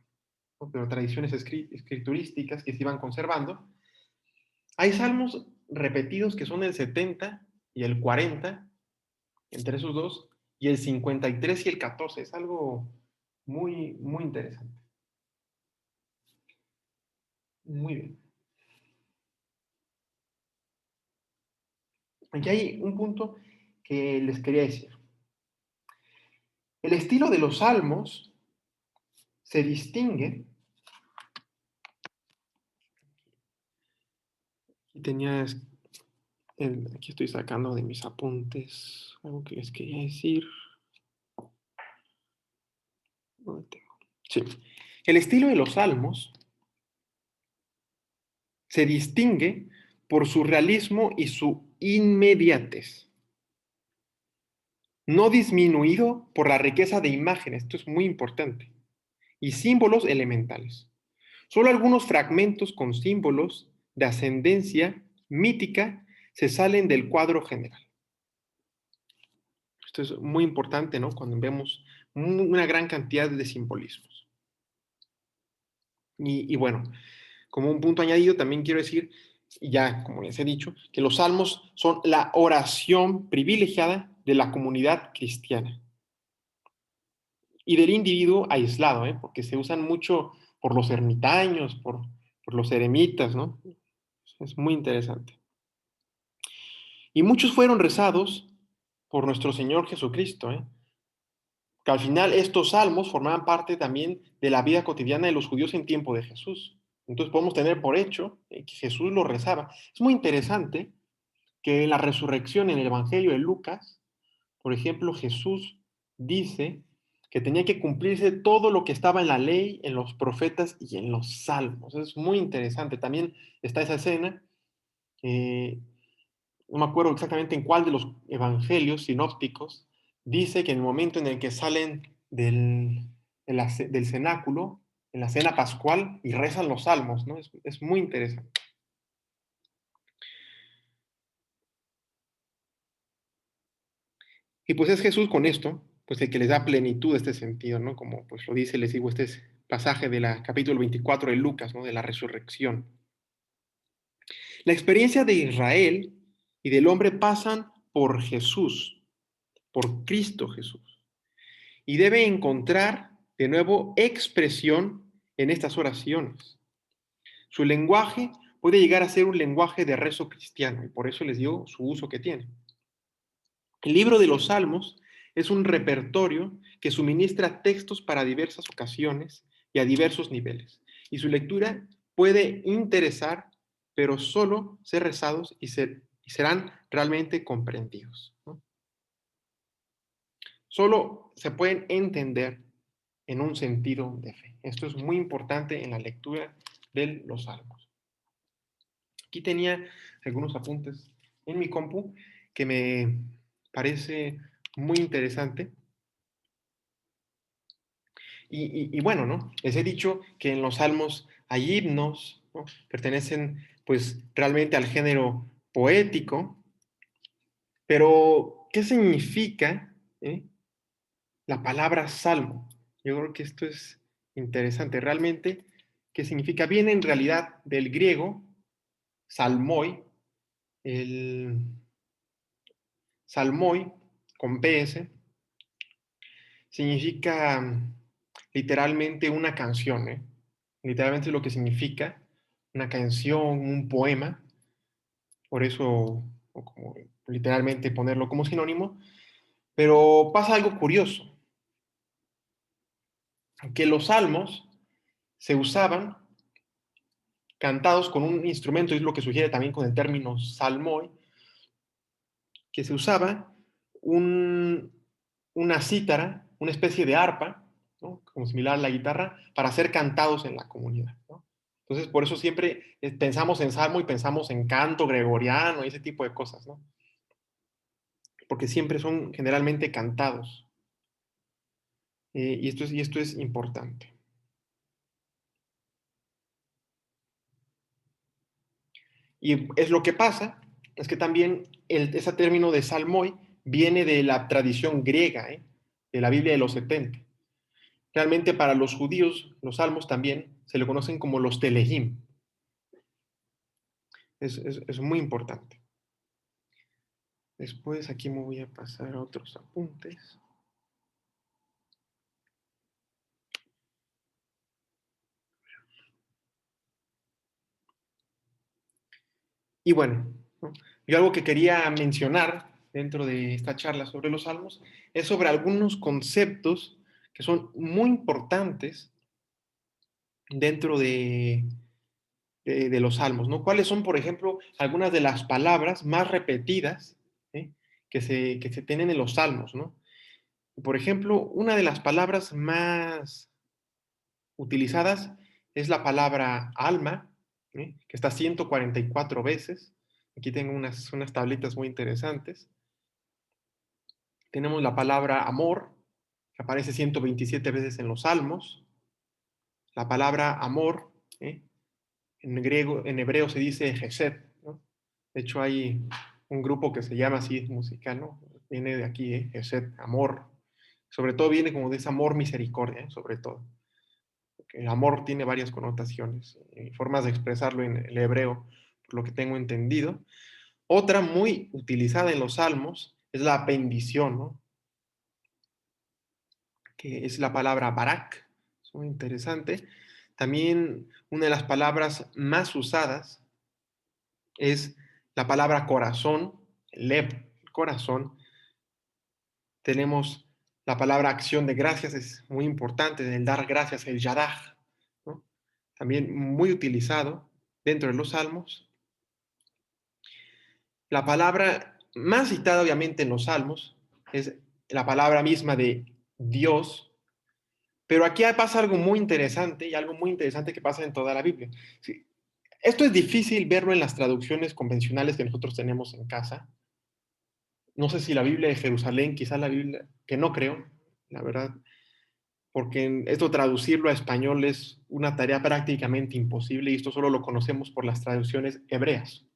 A: ¿no? Pero tradiciones escriturísticas que se iban conservando. Hay salmos repetidos que son el 70 y el 40, entre esos dos, y el 53 y el 14. Es algo muy interesante. Muy bien. Aquí hay un punto que les quería decir. El estilo de los salmos se distingue. Y tenías, aquí estoy sacando de mis apuntes algo que les quería decir. ¿Dónde tengo? Sí. El estilo de los salmos se distingue por su realismo y su inmediatez, no disminuido por la riqueza de imágenes, esto es muy importante, y símbolos elementales. Solo algunos fragmentos con símbolos de ascendencia mítica se salen del cuadro general. Esto es muy importante, ¿no? Cuando vemos una gran cantidad de simbolismos. Y bueno, como un punto añadido, también quiero decir, ya como les he dicho, que los salmos son la oración privilegiada de la comunidad cristiana y del individuo aislado, ¿eh? Porque se usan mucho por los ermitaños, por los eremitas, ¿no? Es muy interesante. Y muchos fueron rezados por nuestro Señor Jesucristo, ¿eh? Que al final estos salmos formaban parte también de la vida cotidiana de los judíos en tiempo de Jesús. Entonces podemos tener por hecho que Jesús lo rezaba. Es muy interesante que en la resurrección en el Evangelio de Lucas, por ejemplo, Jesús dice que tenía que cumplirse todo lo que estaba en la ley, en los profetas y en los salmos. Es muy interesante. También está esa escena, eh, no me acuerdo exactamente en cuál de los evangelios sinópticos, dice que en el momento en el que salen del cenáculo, en la cena pascual, y rezan los salmos, ¿no? Es muy interesante. Y pues es Jesús con esto, pues el que les da plenitud a este sentido, ¿no? Como pues lo dice, les digo, este pasaje del capítulo 24 de Lucas, ¿no? De la resurrección. La experiencia de Israel y del hombre pasan por Jesús, por Cristo Jesús. Y debe encontrar de nuevo expresión en estas oraciones. Su lenguaje puede llegar a ser un lenguaje de rezo cristiano y por eso les dio su uso que tiene. El libro de los Salmos es un repertorio que suministra textos para diversas ocasiones y a diversos niveles, y su lectura puede interesar, pero solo ser rezados y serán realmente comprendidos, ¿no? Solo se pueden entender en un sentido de fe. Esto es muy importante en la lectura de los Salmos. Aquí tenía algunos apuntes en mi compu que me parece muy interesante. Y bueno, ¿no? Les he dicho que en los salmos hay himnos, ¿no? Pertenecen pues realmente al género poético, pero ¿qué significa la palabra salmo? Yo creo que esto es interesante. Realmente, ¿qué significa? Viene en realidad del griego salmoi, el salmoi con PS, significa literalmente una canción, ¿eh? Literalmente es lo que significa una canción, un poema, por eso, o como literalmente ponerlo como sinónimo, pero pasa algo curioso, que los salmos se usaban cantados con un instrumento, es lo que sugiere también con el término salmoi, que se usaba un, una cítara, una especie de arpa, ¿no? Como similar a la guitarra, para ser cantados en la comunidad, ¿no? Entonces, por eso siempre pensamos en salmo y pensamos en canto gregoriano y ese tipo de cosas, ¿no? Porque siempre son generalmente cantados. Y esto es importante. Y es lo que pasa, es que también ese término de salmoi viene de la tradición griega, de la Biblia de los 70. Realmente para los judíos, los salmos también se le conocen como los telehim. Es muy importante. Después aquí me voy a pasar a otros apuntes. Y bueno, ¿no? Yo algo que quería mencionar dentro de esta charla sobre los salmos es sobre algunos conceptos que son muy importantes dentro de los salmos, ¿no? ¿Cuáles son, por ejemplo, algunas de las palabras más repetidas que se tienen en los salmos, ¿no? Por ejemplo, una de las palabras más utilizadas es la palabra alma, que está 144 veces. Aquí tengo unas tablitas muy interesantes. Tenemos la palabra amor, que aparece 127 veces en los salmos. La palabra amor, en griego, en hebreo se dice gesed, ¿no? De hecho, hay un grupo que se llama así, musical, ¿no? Viene de aquí, gesed, amor. Sobre todo viene como de ese amor misericordia, sobre todo. Porque el amor tiene varias connotaciones y formas de expresarlo en el hebreo, por lo que tengo entendido. Otra muy utilizada en los salmos es la bendición, ¿no? Que es la palabra barak. Es muy interesante. También una de las palabras más usadas es la palabra corazón, lev, corazón. Tenemos la palabra acción de gracias, es muy importante, el dar gracias, el yadaj, ¿no? También muy utilizado dentro de los salmos. La palabra más citada, obviamente, en los salmos es la palabra misma de Dios, pero aquí pasa algo muy interesante y algo muy interesante que pasa en toda la Biblia. Sí, esto es difícil verlo en las traducciones convencionales que nosotros tenemos en casa. No sé si la Biblia de Jerusalén, quizá la Biblia, que no creo, la verdad, porque esto traducirlo a español es una tarea prácticamente imposible y esto solo lo conocemos por las traducciones hebreas.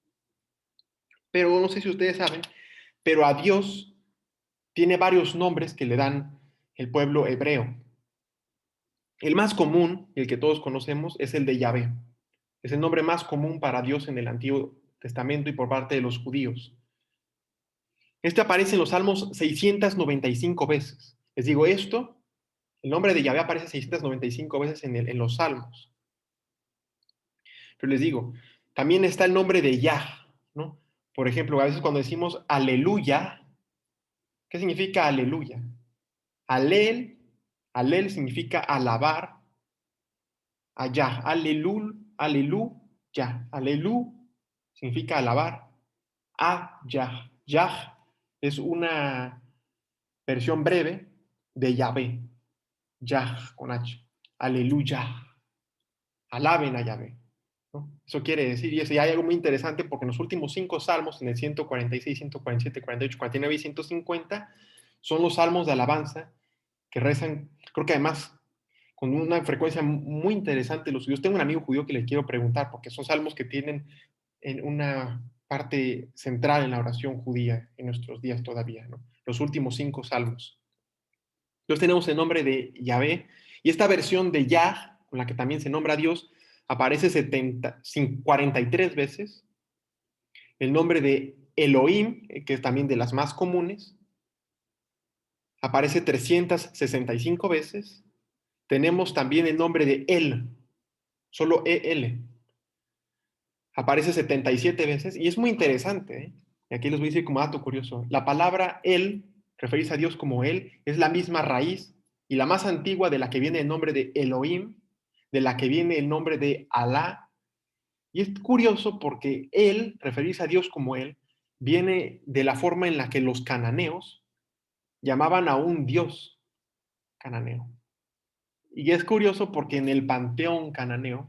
A: Pero no sé si ustedes saben, pero a Dios tiene varios nombres que le dan el pueblo hebreo. El más común, el que todos conocemos, es el de Yahvé. Es el nombre más común para Dios en el Antiguo Testamento y por parte de los judíos. Este aparece en los Salmos 695 veces. Les digo esto, el nombre de Yahvé aparece 695 veces en los Salmos. Pero les digo, También está el nombre de Yah, ¿no? Por ejemplo, a veces cuando decimos aleluya, ¿qué significa aleluya? Alel, alel significa alabar a Yah, aleluya, alelu significa alabar a Yah. Yah es una versión breve de Yahvé, Yah con H, aleluya, alaben a Yahvé, ¿no? Eso quiere decir, y hay algo muy interesante porque en los últimos 5 salmos, en el 146, 147, 48, 49 y 150, son los salmos de alabanza que rezan, creo que además con una frecuencia muy interesante los judíos. Tengo un amigo judío que le quiero preguntar, porque son salmos que tienen en una parte central en la oración judía en nuestros días todavía, ¿no? Los últimos 5 salmos. Entonces tenemos el nombre de Yahvé, y esta versión de Yah, con la que también se nombra a Dios, aparece 43 veces. El nombre de Elohim, que es también de las más comunes, aparece 365 veces. Tenemos también el nombre de El, solo EL, aparece 77 veces, y es muy interesante, ¿eh? Y aquí les voy a decir como dato curioso. La palabra Él, referirse a Dios como Él, es la misma raíz y la más antigua de la que viene el nombre de Elohim, de la que viene el nombre de Alá. Y es curioso porque Él, referirse a Dios como Él, viene de la forma en la que los cananeos llamaban a un dios cananeo. Y es curioso porque en el panteón cananeo,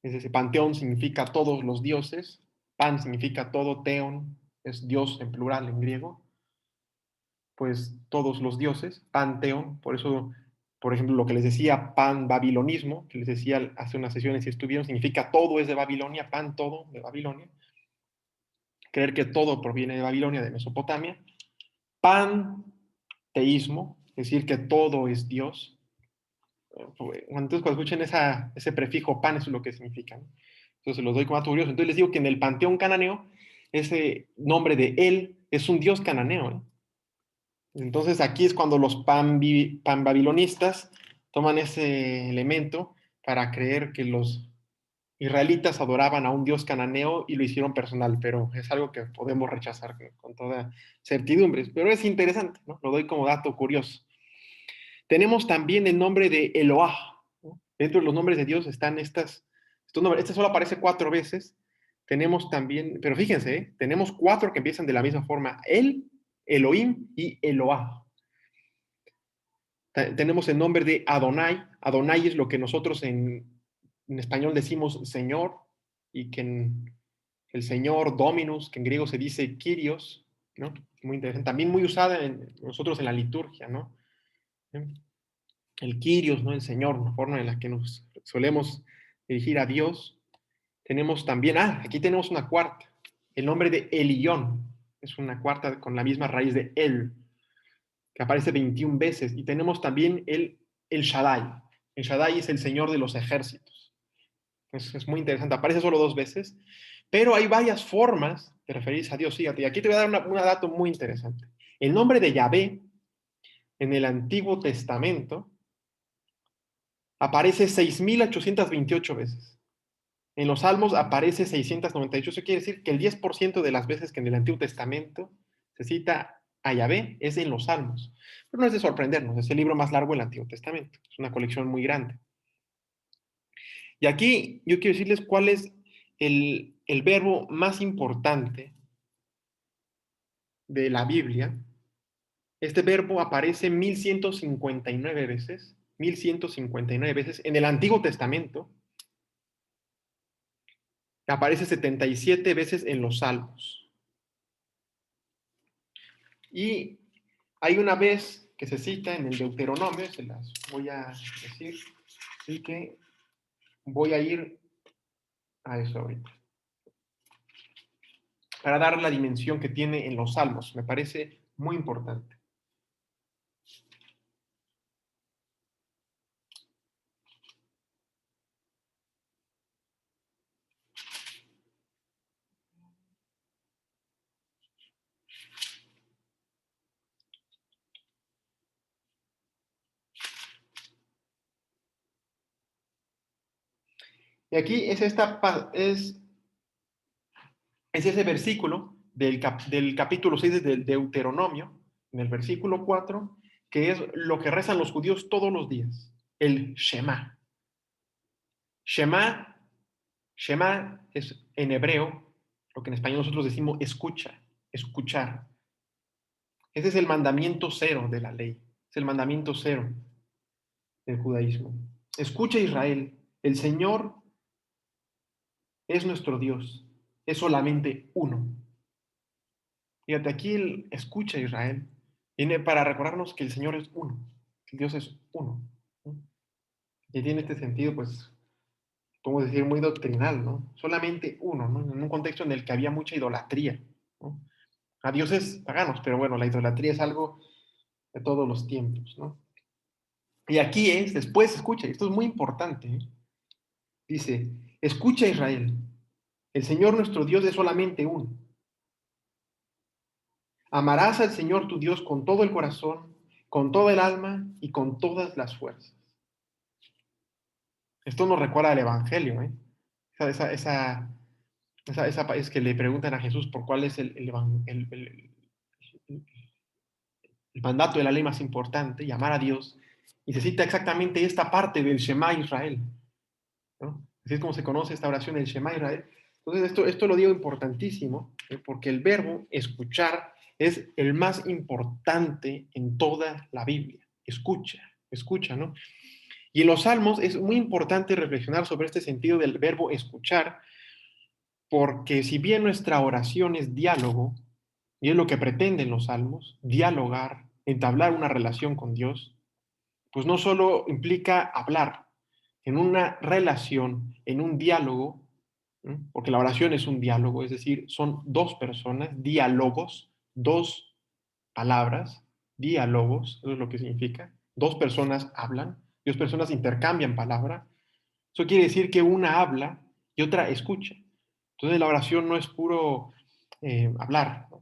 A: es decir, panteón significa todos los dioses, pan significa todo, teon es Dios en plural en griego, pues todos los dioses, panteón, por eso, por ejemplo, lo que les decía pan babilonismo, que les decía hace unas sesiones si estuvieron, significa todo es de Babilonia, pan todo de Babilonia, creer que todo proviene de Babilonia, de Mesopotamia, panteísmo, es decir, que todo es Dios. Entonces, cuando escuchen ese prefijo pan, eso es lo que significa, ¿no? Entonces, los doy como dato curioso. Entonces, les digo que en el panteón cananeo, ese nombre de él es un dios cananeo, ¿no? Entonces, aquí es cuando los panbabilonistas toman ese elemento para creer que los israelitas adoraban a un dios cananeo y lo hicieron personal, pero es algo que podemos rechazar con toda certidumbre. Pero es interesante, ¿no? Lo doy como dato curioso. Tenemos también el nombre de Eloah, ¿no? Dentro de los nombres de Dios están estos nombres. Este solo aparece 4 veces. Tenemos también, pero fíjense, tenemos 4 que empiezan de la misma forma: El, Elohim y Eloah. Tenemos el nombre de Adonai. Adonai es lo que nosotros en español decimos Señor, y que en el Señor, Dominus, que en griego se dice Kyrios, ¿no? Muy interesante. También muy usada nosotros en la liturgia, ¿no? El Kyrios, ¿no? El Señor, la forma en la que nos solemos dirigir a Dios. Tenemos también, aquí tenemos una cuarta, el nombre de Elión, es una cuarta con la misma raíz de El, que aparece 21 veces. Y tenemos también el Shaddai. El Shaddai es el Señor de los ejércitos. Es muy interesante, aparece solo 2 veces, pero hay varias formas de referirse a Dios. Fíjate, y aquí te voy a dar un dato muy interesante. El nombre de Yahvé en el Antiguo Testamento aparece 6.828 veces. En los Salmos aparece 698. Eso quiere decir que el 10% de las veces que en el Antiguo Testamento se cita a Yahvé es en los Salmos. Pero no es de sorprendernos, es el libro más largo del Antiguo Testamento. Es una colección muy grande. Y aquí yo quiero decirles cuál es el verbo más importante de la Biblia. Este verbo aparece 1159 veces, 1159 veces en el Antiguo Testamento. Aparece 77 veces en los Salmos. Y hay una vez que se cita en el Deuteronomio, se las voy a decir, así que voy a ir a eso ahorita, para dar la dimensión que tiene en los Salmos. Me parece muy importante. Y aquí es ese versículo del capítulo 6 del Deuteronomio, en el versículo 4, que es lo que rezan los judíos todos los días, el Shema. Shema, Shema es en hebreo lo que en español nosotros decimos escucha, escuchar. Ese es el mandamiento cero de la ley, es el mandamiento cero del judaísmo. Escucha Israel, el Señor es nuestro Dios, es solamente uno. Fíjate, aquí el escucha Israel viene para recordarnos que el Señor es uno, que Dios es uno, ¿no? Y tiene este sentido, pues, podemos decir, muy doctrinal, ¿no? Solamente uno, ¿no? En un contexto en el que había mucha idolatría, ¿no? A dioses paganos, pero bueno, la idolatría es algo de todos los tiempos, ¿no? Y aquí después escucha, y esto es muy importante, ¿eh? Dice, escucha Israel, el Señor nuestro Dios es solamente uno. Amarás al Señor tu Dios con todo el corazón, con toda el alma y con todas las fuerzas. Esto nos recuerda al Evangelio, ¿eh? Es que le preguntan a Jesús por cuál es el mandato de la ley más importante, llamar a Dios, y se cita exactamente esta parte del Shema Israel, ¿no? Así es como se conoce esta oración, el Shema Israel. Entonces, esto lo digo importantísimo, porque el verbo escuchar es el más importante en toda la Biblia. Escucha, escucha, ¿no? Y en los Salmos es muy importante reflexionar sobre este sentido del verbo escuchar, porque si bien nuestra oración es diálogo, y es lo que pretenden los Salmos, dialogar, entablar una relación con Dios, pues no solo implica hablar en una relación, en un diálogo, ¿no? Porque la oración es un diálogo, es decir, son dos personas, diálogos, dos palabras, diálogos, eso es lo que significa. Dos personas hablan, dos personas intercambian palabra. Eso quiere decir que una habla y otra escucha. Entonces la oración no es puro hablar, ¿no?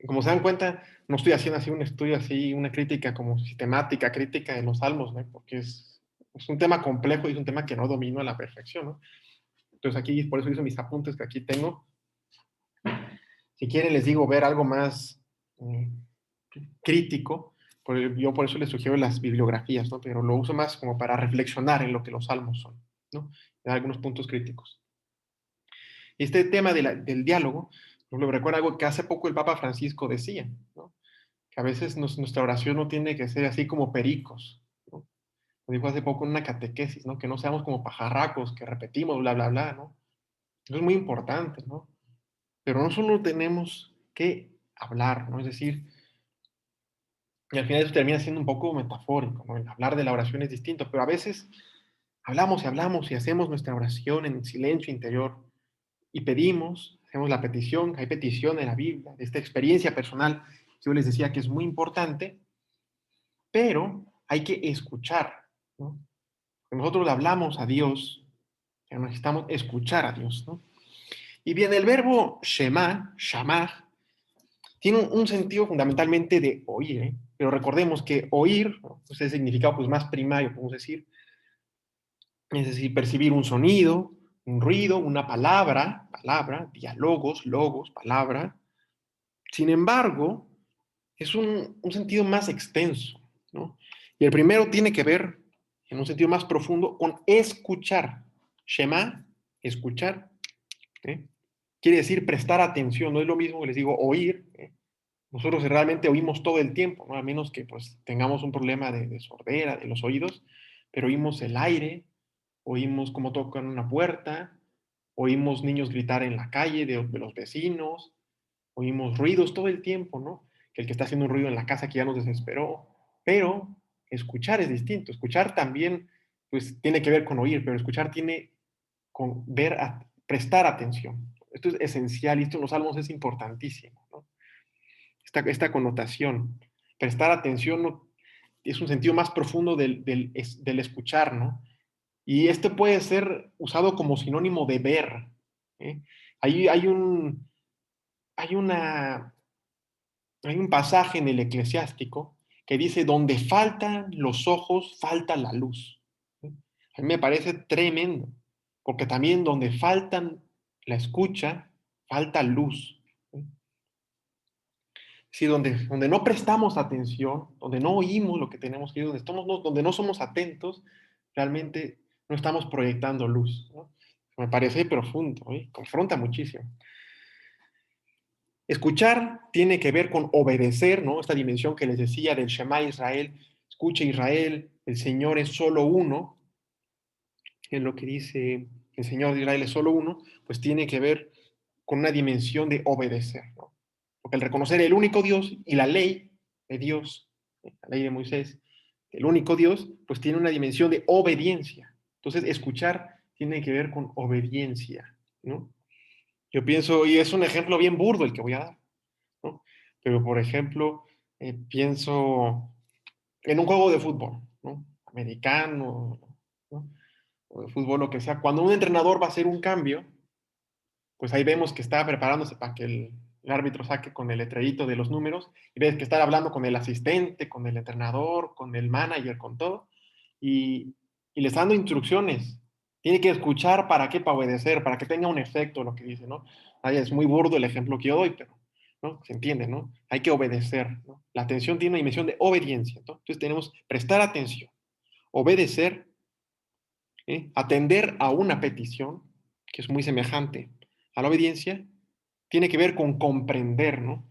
A: Como se dan cuenta, no estoy haciendo así un estudio, así una crítica como sistemática, crítica de los salmos, ¿no? Porque es un tema complejo y es un tema que no domino a la perfección, ¿no? Entonces aquí, por eso hice mis apuntes que aquí tengo. Si quieren, les digo ver algo más eh, crítico, yo por eso les sugiero las bibliografías, ¿no? Pero lo uso más como para reflexionar en lo que los salmos son, ¿no? En algunos puntos críticos. Y este tema del diálogo, me recuerda algo que hace poco el Papa Francisco decía, ¿no? Que a veces nuestra oración no tiene que ser así como pericos, ¿no? Lo dijo hace poco en una catequesis, ¿no? Que no seamos como pajarracos, que repetimos, bla, bla, bla, ¿no? Eso es muy importante, ¿no? Pero no solo tenemos que hablar, ¿no? Es decir, y al final eso termina siendo un poco metafórico, ¿no? El hablar de la oración es distinto, pero a veces hablamos y hacemos nuestra oración en silencio interior y pedimos, hacemos la petición, hay petición en la Biblia, de esta experiencia personal, yo les decía que es muy importante, pero hay que escuchar, ¿no? Nosotros le hablamos a Dios, pero necesitamos escuchar a Dios, ¿no? Y bien, el verbo shema, shamar, tiene un sentido fundamentalmente de oír, ¿eh? Pero recordemos que oír, ¿no? Pues es el significado pues, más primario, podemos decir, es decir, percibir un sonido, un ruido, una palabra, diálogos, logos, palabra. Sin embargo, es un sentido más extenso, ¿no? Y el primero tiene que ver, en un sentido más profundo, con escuchar. Shema, escuchar, ¿eh? Quiere decir prestar atención, no es lo mismo que les digo oír, ¿eh? Nosotros realmente oímos todo el tiempo, ¿no? A menos que pues tengamos un problema de sordera de los oídos, pero oímos el aire, oímos cómo tocan una puerta, oímos niños gritar en la calle de los vecinos, oímos ruidos todo el tiempo, ¿no? Que el que está haciendo un ruido en la casa que ya nos desesperó, pero escuchar es distinto. Escuchar también, pues, tiene que ver con oír, pero escuchar tiene con ver, prestar atención. Esto es esencial y esto en los salmos es importantísimo, ¿no? Esta connotación. Prestar atención no, es un sentido más profundo del escuchar, ¿no? Y este puede ser usado como sinónimo de ver, ¿eh? Hay, hay, un, hay una Hay un pasaje en el Eclesiástico que dice, donde faltan los ojos, falta la luz. A mí me parece tremendo, porque también donde faltan la escucha, falta luz. ¿Sí? Sí, donde no prestamos atención, donde no oímos lo que tenemos que oír, donde no somos atentos, realmente no estamos proyectando luz, ¿no? Me parece profundo, ¿eh? Confronta muchísimo. Escuchar tiene que ver con obedecer, ¿no? Esta dimensión que les decía del Shema Israel, escucha Israel, el Señor es solo uno, en lo que dice el Señor de Israel es solo uno, pues tiene que ver con una dimensión de obedecer, ¿no? Porque el reconocer el único Dios y la ley de Dios, la ley de Moisés, el único Dios, pues tiene una dimensión de obediencia. Entonces, escuchar tiene que ver con obediencia, ¿no? Yo pienso, y es un ejemplo bien burdo el que voy a dar, ¿no? Pero, por ejemplo, pienso en un juego de fútbol, ¿no? Americano, ¿no? O de fútbol, lo que sea. Cuando un entrenador va a hacer un cambio, pues ahí vemos que está preparándose para que el árbitro saque con el letrerito de los números y ves que está hablando con el asistente, con el entrenador, con el manager, con todo, y le está dando instrucciones. Tiene que escuchar para qué, para obedecer, para que tenga un efecto lo que dice, ¿no? Ahí es muy burdo el ejemplo que yo doy, pero ¿no? Se entiende, ¿no? Hay que obedecer, ¿no? La atención tiene una dimensión de obediencia, ¿no? Entonces tenemos que prestar atención, obedecer, ¿eh? Atender a una petición, que es muy semejante a la obediencia, tiene que ver con comprender, ¿no?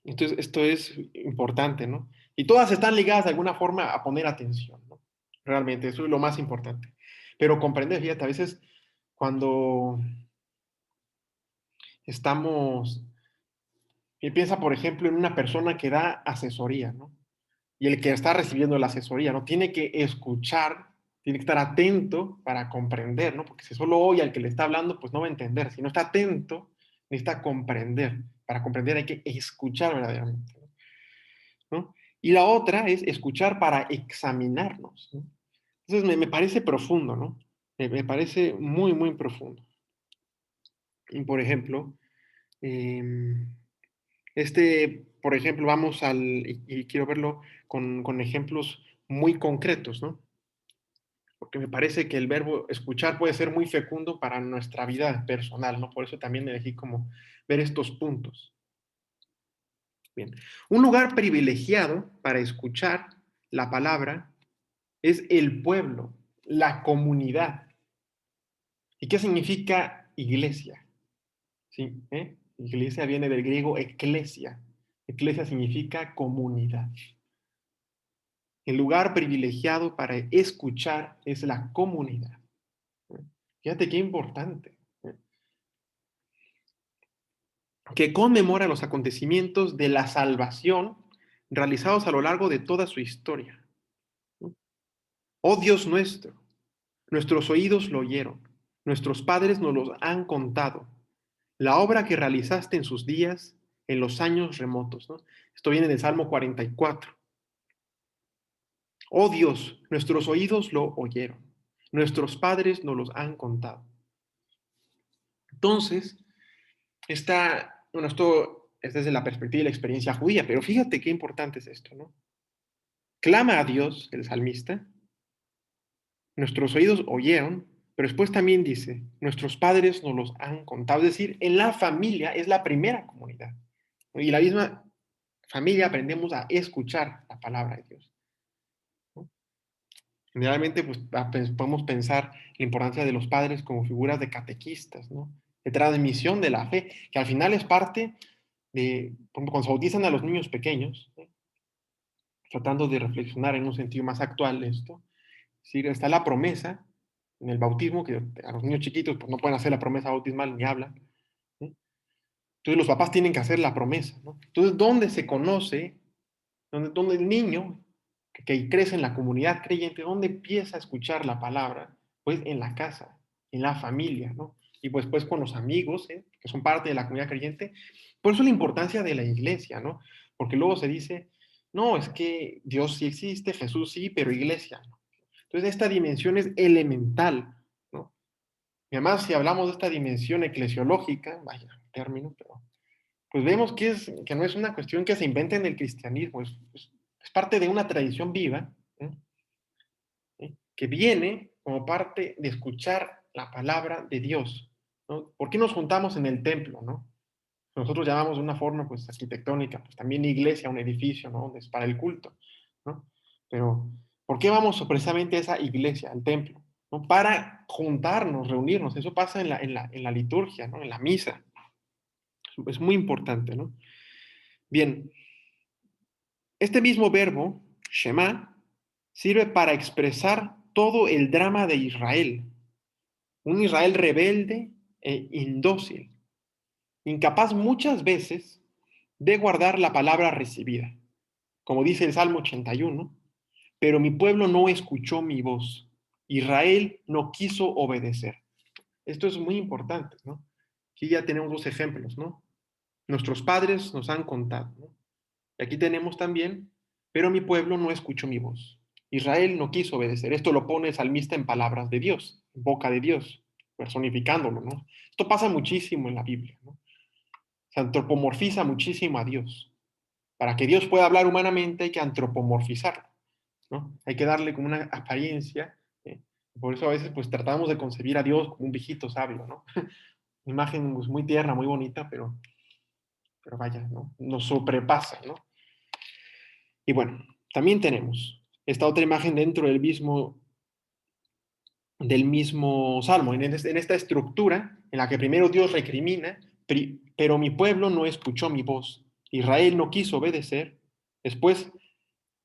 A: Entonces, esto es importante, ¿no? Y todas están ligadas de alguna forma a poner atención, ¿no? Realmente, eso es lo más importante. Pero comprender, fíjate, a veces cuando estamos, y piensa, por ejemplo, en una persona que da asesoría, ¿no? Y el que está recibiendo la asesoría, ¿no? Tiene que escuchar, tiene que estar atento para comprender, ¿no? Porque si solo oye al que le está hablando, pues no va a entender. Si no está atento, necesita comprender. Para comprender hay que escuchar verdaderamente, ¿no? Y la otra es escuchar para examinarnos, ¿no? Entonces me parece profundo, ¿no? Me parece muy, muy profundo. Y por ejemplo, eh, por ejemplo, vamos y quiero verlo con ejemplos muy concretos, ¿no? Porque me parece que el verbo escuchar puede ser muy fecundo para nuestra vida personal, ¿no? Por eso también elegí como ver estos puntos. Bien, un lugar privilegiado para escuchar la palabra es el pueblo, la comunidad. ¿Y qué significa iglesia? ¿Sí? Iglesia viene del griego eclesia. Eclesia significa comunidad. El lugar privilegiado para escuchar es la comunidad. Fíjate qué importante. Que conmemora los acontecimientos de la salvación realizados a lo largo de toda su historia. Oh Dios nuestro, nuestros oídos lo oyeron, nuestros padres nos los han contado, la obra que realizaste en sus días, en los años remotos, ¿no? Esto viene del Salmo 44. Oh Dios, nuestros oídos lo oyeron, nuestros padres nos los han contado. Entonces, bueno, esto es desde la perspectiva de la experiencia judía, pero fíjate qué importante es esto, ¿no? Clama a Dios, el salmista, nuestros oídos oyeron, pero después también dice, nuestros padres nos los han contado. Es decir, en la familia es la primera comunidad, ¿no? Y la misma familia aprendemos a escuchar la palabra de Dios, ¿no? Generalmente, pues, podemos pensar la importancia de los padres como figuras de catequistas, ¿no? De transmisión de la fe, que al final es parte de, por ejemplo, cuando se bautizan a los niños pequeños, ¿no? Tratando de reflexionar en un sentido más actual de esto, ¿sí? Está la promesa en el bautismo, que a los niños chiquitos pues, no pueden hacer la promesa bautismal ni hablan, ¿sí? Entonces los papás tienen que hacer la promesa, ¿no? Entonces, ¿dónde se conoce, dónde el niño que crece en la comunidad creyente, dónde empieza a escuchar la palabra? Pues en la casa, en la familia, ¿no? Y pues con los amigos, ¿eh? Que son parte de la comunidad creyente. Por eso la importancia de la iglesia, ¿no? Porque luego se dice, no, es que Dios sí existe, Jesús sí, pero iglesia no. Entonces, esta dimensión es elemental, ¿no? Y además, si hablamos de esta dimensión eclesiológica, vaya término, pero pues vemos que no es una cuestión que se invente en el cristianismo, es parte de una tradición viva, ¿eh? ¿Sí? que viene como parte de escuchar la palabra de Dios, ¿no? ¿Por qué nos juntamos en el templo, no? Nosotros llamamos de una forma pues arquitectónica, pues también iglesia, un edificio, ¿no? Es para el culto, ¿no? Pero, ¿por qué vamos precisamente a esa iglesia, al templo? ¿No? Para juntarnos, reunirnos. Eso pasa en la liturgia, ¿no? En la misa. Es muy importante, ¿no? Bien, este mismo verbo, Shema, sirve para expresar todo el drama de Israel. Un Israel rebelde e indócil, incapaz muchas veces de guardar la palabra recibida. Como dice el Salmo 81, pero mi pueblo no escuchó mi voz. Israel no quiso obedecer. Esto es muy importante, ¿no? Aquí ya tenemos dos ejemplos, ¿no? Nuestros padres nos han contado, ¿no? Y aquí tenemos también, pero mi pueblo no escuchó mi voz. Israel no quiso obedecer. Esto lo pone el salmista en palabras de Dios, en boca de Dios, personificándolo, ¿no? Esto pasa muchísimo en la Biblia, ¿no? Se antropomorfiza muchísimo a Dios. Para que Dios pueda hablar humanamente hay que antropomorfizarlo, ¿no? Hay que darle como una apariencia. Por eso a veces pues tratamos de concebir a Dios como un viejito sabio, ¿no? Una imagen pues, muy tierna, muy bonita, pero vaya, ¿no? Nos sobrepasa, ¿no? Y bueno, también tenemos esta otra imagen dentro del mismo salmo, en esta estructura en la que primero Dios recrimina, pero mi pueblo no escuchó mi voz, Israel no quiso obedecer. Después,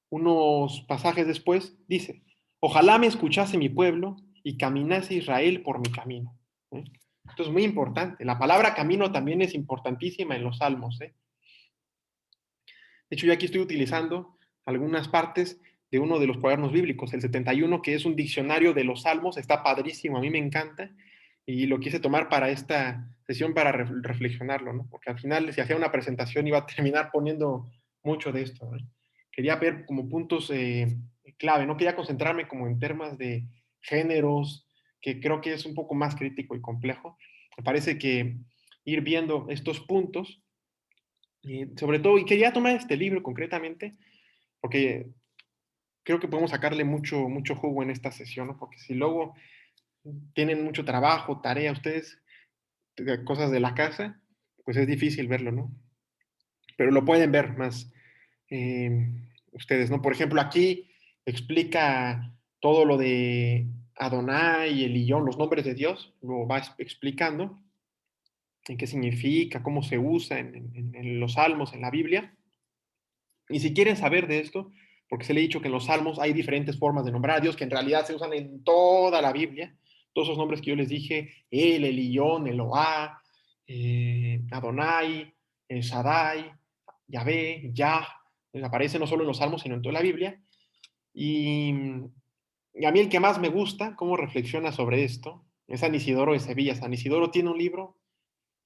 A: unos pasajes después, dice, ojalá me escuchase mi pueblo y caminase Israel por mi camino. ¿Eh? Esto es muy importante. La palabra camino también es importantísima en los salmos. De hecho, yo aquí estoy utilizando algunas partes de uno de los cuadernos bíblicos, el 71, que es un diccionario de los salmos. Está padrísimo, a mí me encanta. Y lo quise tomar para esta sesión para reflexionarlo, ¿no? Porque al final, si hacía una presentación, iba a terminar poniendo mucho de esto, ¿no? Quería ver como puntos clave, no quería concentrarme como en temas de géneros, que creo que es un poco más crítico y complejo. Me parece que ir viendo estos puntos y sobre todo, y quería tomar este libro concretamente, porque creo que podemos sacarle mucho, mucho jugo en esta sesión, ¿no? Porque si luego tienen mucho trabajo, tarea, ustedes, cosas de la casa, pues es difícil verlo, ¿no? Pero lo pueden ver más eh, ustedes, ¿no? Por ejemplo, aquí explica todo lo de Adonai, Eliyón, los nombres de Dios, lo va explicando, en qué significa, cómo se usa en los salmos, en la Biblia. Y si quieren saber de esto, porque se le ha dicho que en los salmos hay diferentes formas de nombrar a Dios que en realidad se usan en toda la Biblia. Todos esos nombres que yo les dije, El, Eliyón, Eloá, Adonai, Shaddai, Yahvé, Yah, aparece no solo en los salmos, sino en toda la Biblia. Y, y a mí el que más me gusta, cómo reflexiona sobre esto, es San Isidoro de Sevilla. San Isidoro tiene un libro,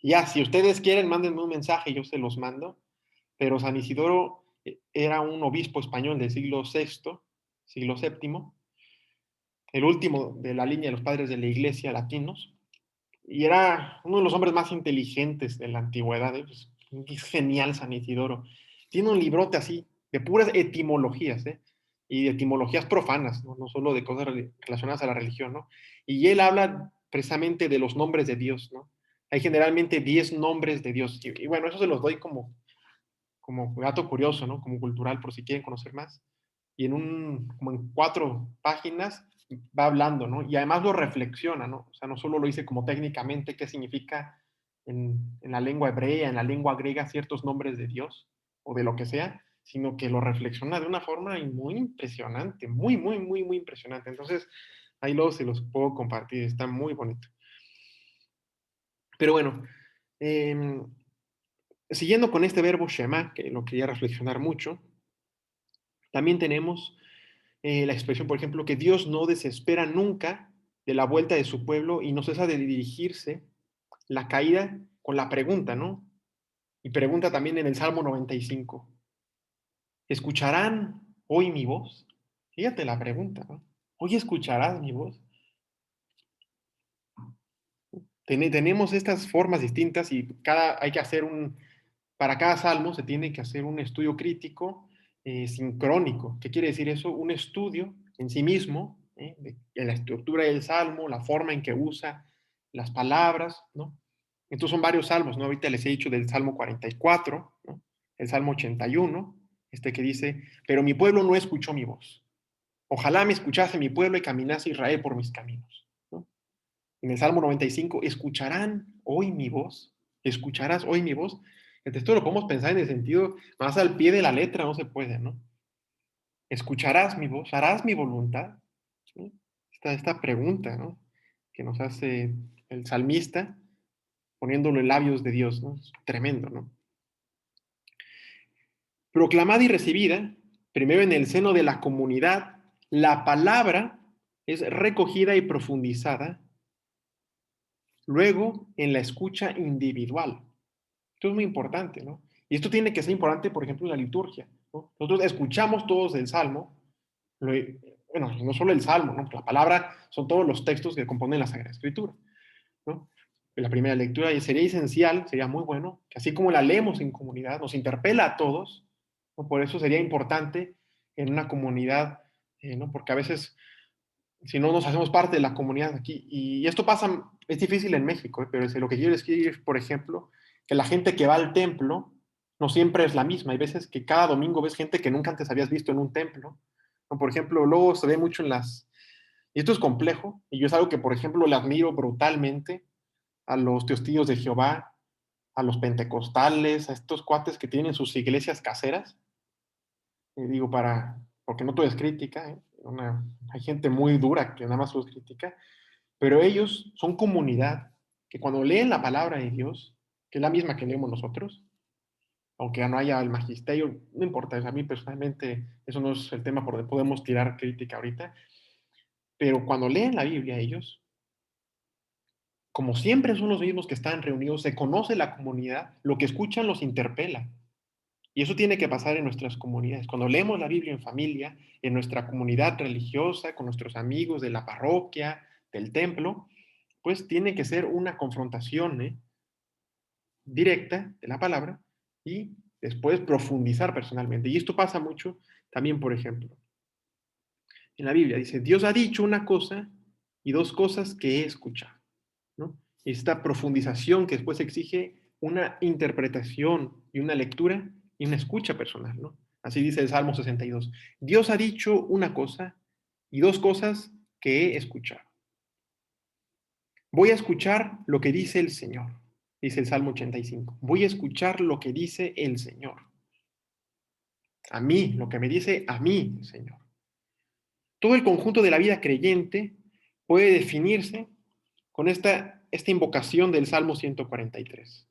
A: ya, si ustedes quieren, mándenme un mensaje y yo se los mando, pero San Isidoro era un obispo español del siglo VI, siglo VII, el último de la línea de los padres de la iglesia latinos, y era uno de los hombres más inteligentes de la antigüedad. Pues, es genial San Isidoro. Tiene un librote así, de puras etimologías, y de etimologías profanas, ¿no? No solo de cosas relacionadas a la religión, ¿no? Y él habla precisamente de los nombres de Dios, ¿no? Hay generalmente 10 nombres de Dios. Y bueno, eso se los doy como dato curioso, ¿no? Como cultural, por si quieren conocer más. Y como en 4 páginas va hablando, ¿no? Y además lo reflexiona, ¿no? O sea, no solo lo dice como técnicamente qué significa en la lengua hebrea, en la lengua griega, ciertos nombres de Dios o de lo que sea, sino que lo reflexiona de una forma muy impresionante, muy, muy, muy, muy impresionante. Entonces, ahí luego se los puedo compartir, está muy bonito. Pero bueno, eh, siguiendo con este verbo Shema, que lo quería reflexionar mucho, también tenemos la expresión, por ejemplo, que Dios no desespera nunca de la vuelta de su pueblo y no cesa de dirigirse la caída con la pregunta, ¿no? Y pregunta también en el Salmo 95, ¿escucharán hoy mi voz? Fíjate la pregunta, ¿no? ¿Hoy escucharás mi voz? Tenemos estas formas distintas y hay que hacer para cada salmo se tiene que hacer un estudio crítico sincrónico. ¿Qué quiere decir eso? Un estudio en sí mismo, de la estructura del salmo, la forma en que usa las palabras, ¿no? Estos son varios salmos, ¿no? Ahorita les he dicho del Salmo 44, ¿no? El Salmo 81, que dice, pero mi pueblo no escuchó mi voz. Ojalá me escuchase mi pueblo y caminase Israel por mis caminos, ¿no? En el Salmo 95, ¿escucharán hoy mi voz? ¿Escucharás hoy mi voz? Esto lo podemos pensar en el sentido más al pie de la letra, no se puede, ¿no? ¿Escucharás mi voz? ¿Harás mi voluntad? ¿Sí? Esta pregunta, ¿no? Que nos hace el salmista poniéndolo en labios de Dios, ¿no? Es tremendo, ¿no? Proclamada y recibida, primero en el seno de la comunidad, la palabra es recogida y profundizada, luego en la escucha individual. Esto es muy importante, ¿no? Y esto tiene que ser importante, por ejemplo, en la liturgia, ¿no? Nosotros escuchamos todos el Salmo, bueno, no solo el Salmo, ¿no? La palabra son todos los textos que componen la Sagrada Escritura, ¿no? En la primera lectura sería esencial, sería muy bueno, que así como la leemos en comunidad, nos interpela a todos, ¿no? Por eso sería importante en una comunidad, ¿no? Porque a veces, si no nos hacemos parte de la comunidad aquí, y esto pasa, es difícil en México, pero lo que quiero decir, por ejemplo, que la gente que va al templo no siempre es la misma. Hay veces que cada domingo ves gente que nunca antes habías visto en un templo, ¿no? Por ejemplo, luego se ve mucho en las... Y esto es complejo, y yo es algo que, por ejemplo, le admiro brutalmente a los testigos de Jehová, a los pentecostales, a estos cuates que tienen sus iglesias caseras. Y digo, porque no todo es crítica, ¿eh? Hay gente muy dura que nada más los critica, pero ellos son comunidad que cuando leen la palabra de Dios, que es la misma que leemos nosotros, aunque no haya el magisterio, no importa, a mí personalmente eso no es el tema por donde podemos tirar crítica ahorita, pero cuando leen la Biblia ellos, como siempre son los mismos que están reunidos, se conoce la comunidad, lo que escuchan los interpela. Y eso tiene que pasar en nuestras comunidades. Cuando leemos la Biblia en familia, en nuestra comunidad religiosa, con nuestros amigos de la parroquia, del templo, pues tiene que ser una confrontación, directa de la palabra y después profundizar personalmente. Y esto pasa mucho también, por ejemplo, en la Biblia. Dice, Dios ha dicho una cosa y dos cosas que he escuchado, ¿no? Esta profundización que después exige una interpretación y una lectura y una escucha personal, ¿no? Así dice el Salmo 62. Dios ha dicho una cosa y dos cosas que he escuchado. Voy a escuchar lo que dice el Señor, dice el Salmo 85. Voy a escuchar lo que dice el Señor. A mí, lo que me dice a mí, el Señor. Todo el conjunto de la vida creyente puede definirse con esta invocación del Salmo 143.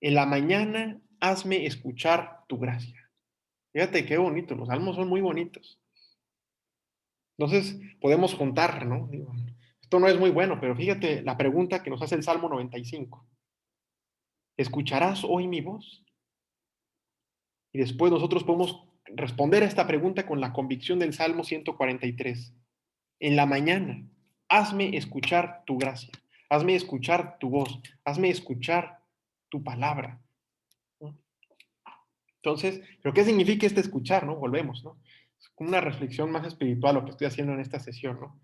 A: En la mañana, hazme escuchar tu gracia. Fíjate qué bonito, los salmos son muy bonitos. Entonces, podemos contar, ¿no? Digo, esto no es muy bueno, pero fíjate la pregunta que nos hace el Salmo 95. ¿Escucharás hoy mi voz? Y después nosotros podemos responder a esta pregunta con la convicción del Salmo 143. En la mañana, hazme escuchar tu gracia, hazme escuchar tu voz, hazme escuchar tu palabra, ¿no? Entonces, ¿pero qué significa este escuchar, no? Volvemos, ¿no? Es como una reflexión más espiritual lo que estoy haciendo en esta sesión, ¿no?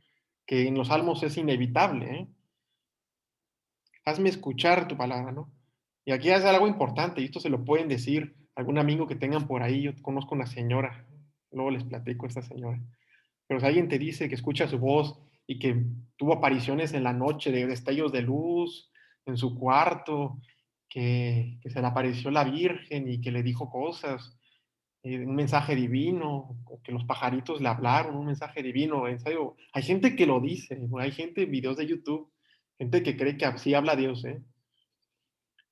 A: Que en los salmos es inevitable, ¿eh? Hazme escuchar tu palabra, ¿no? Y aquí es algo importante, y esto se lo pueden decir a algún amigo que tengan por ahí. Yo conozco una señora, luego les platico a esta señora. Pero si alguien te dice que escucha su voz y que tuvo apariciones en la noche de destellos de luz en su cuarto, que se le apareció la Virgen y que le dijo cosas, un mensaje divino, o que los pajaritos le hablaron, un mensaje divino, en serio, hay gente que lo dice, ¿no? Hay gente, videos de YouTube, gente que cree que así habla Dios, ¿eh?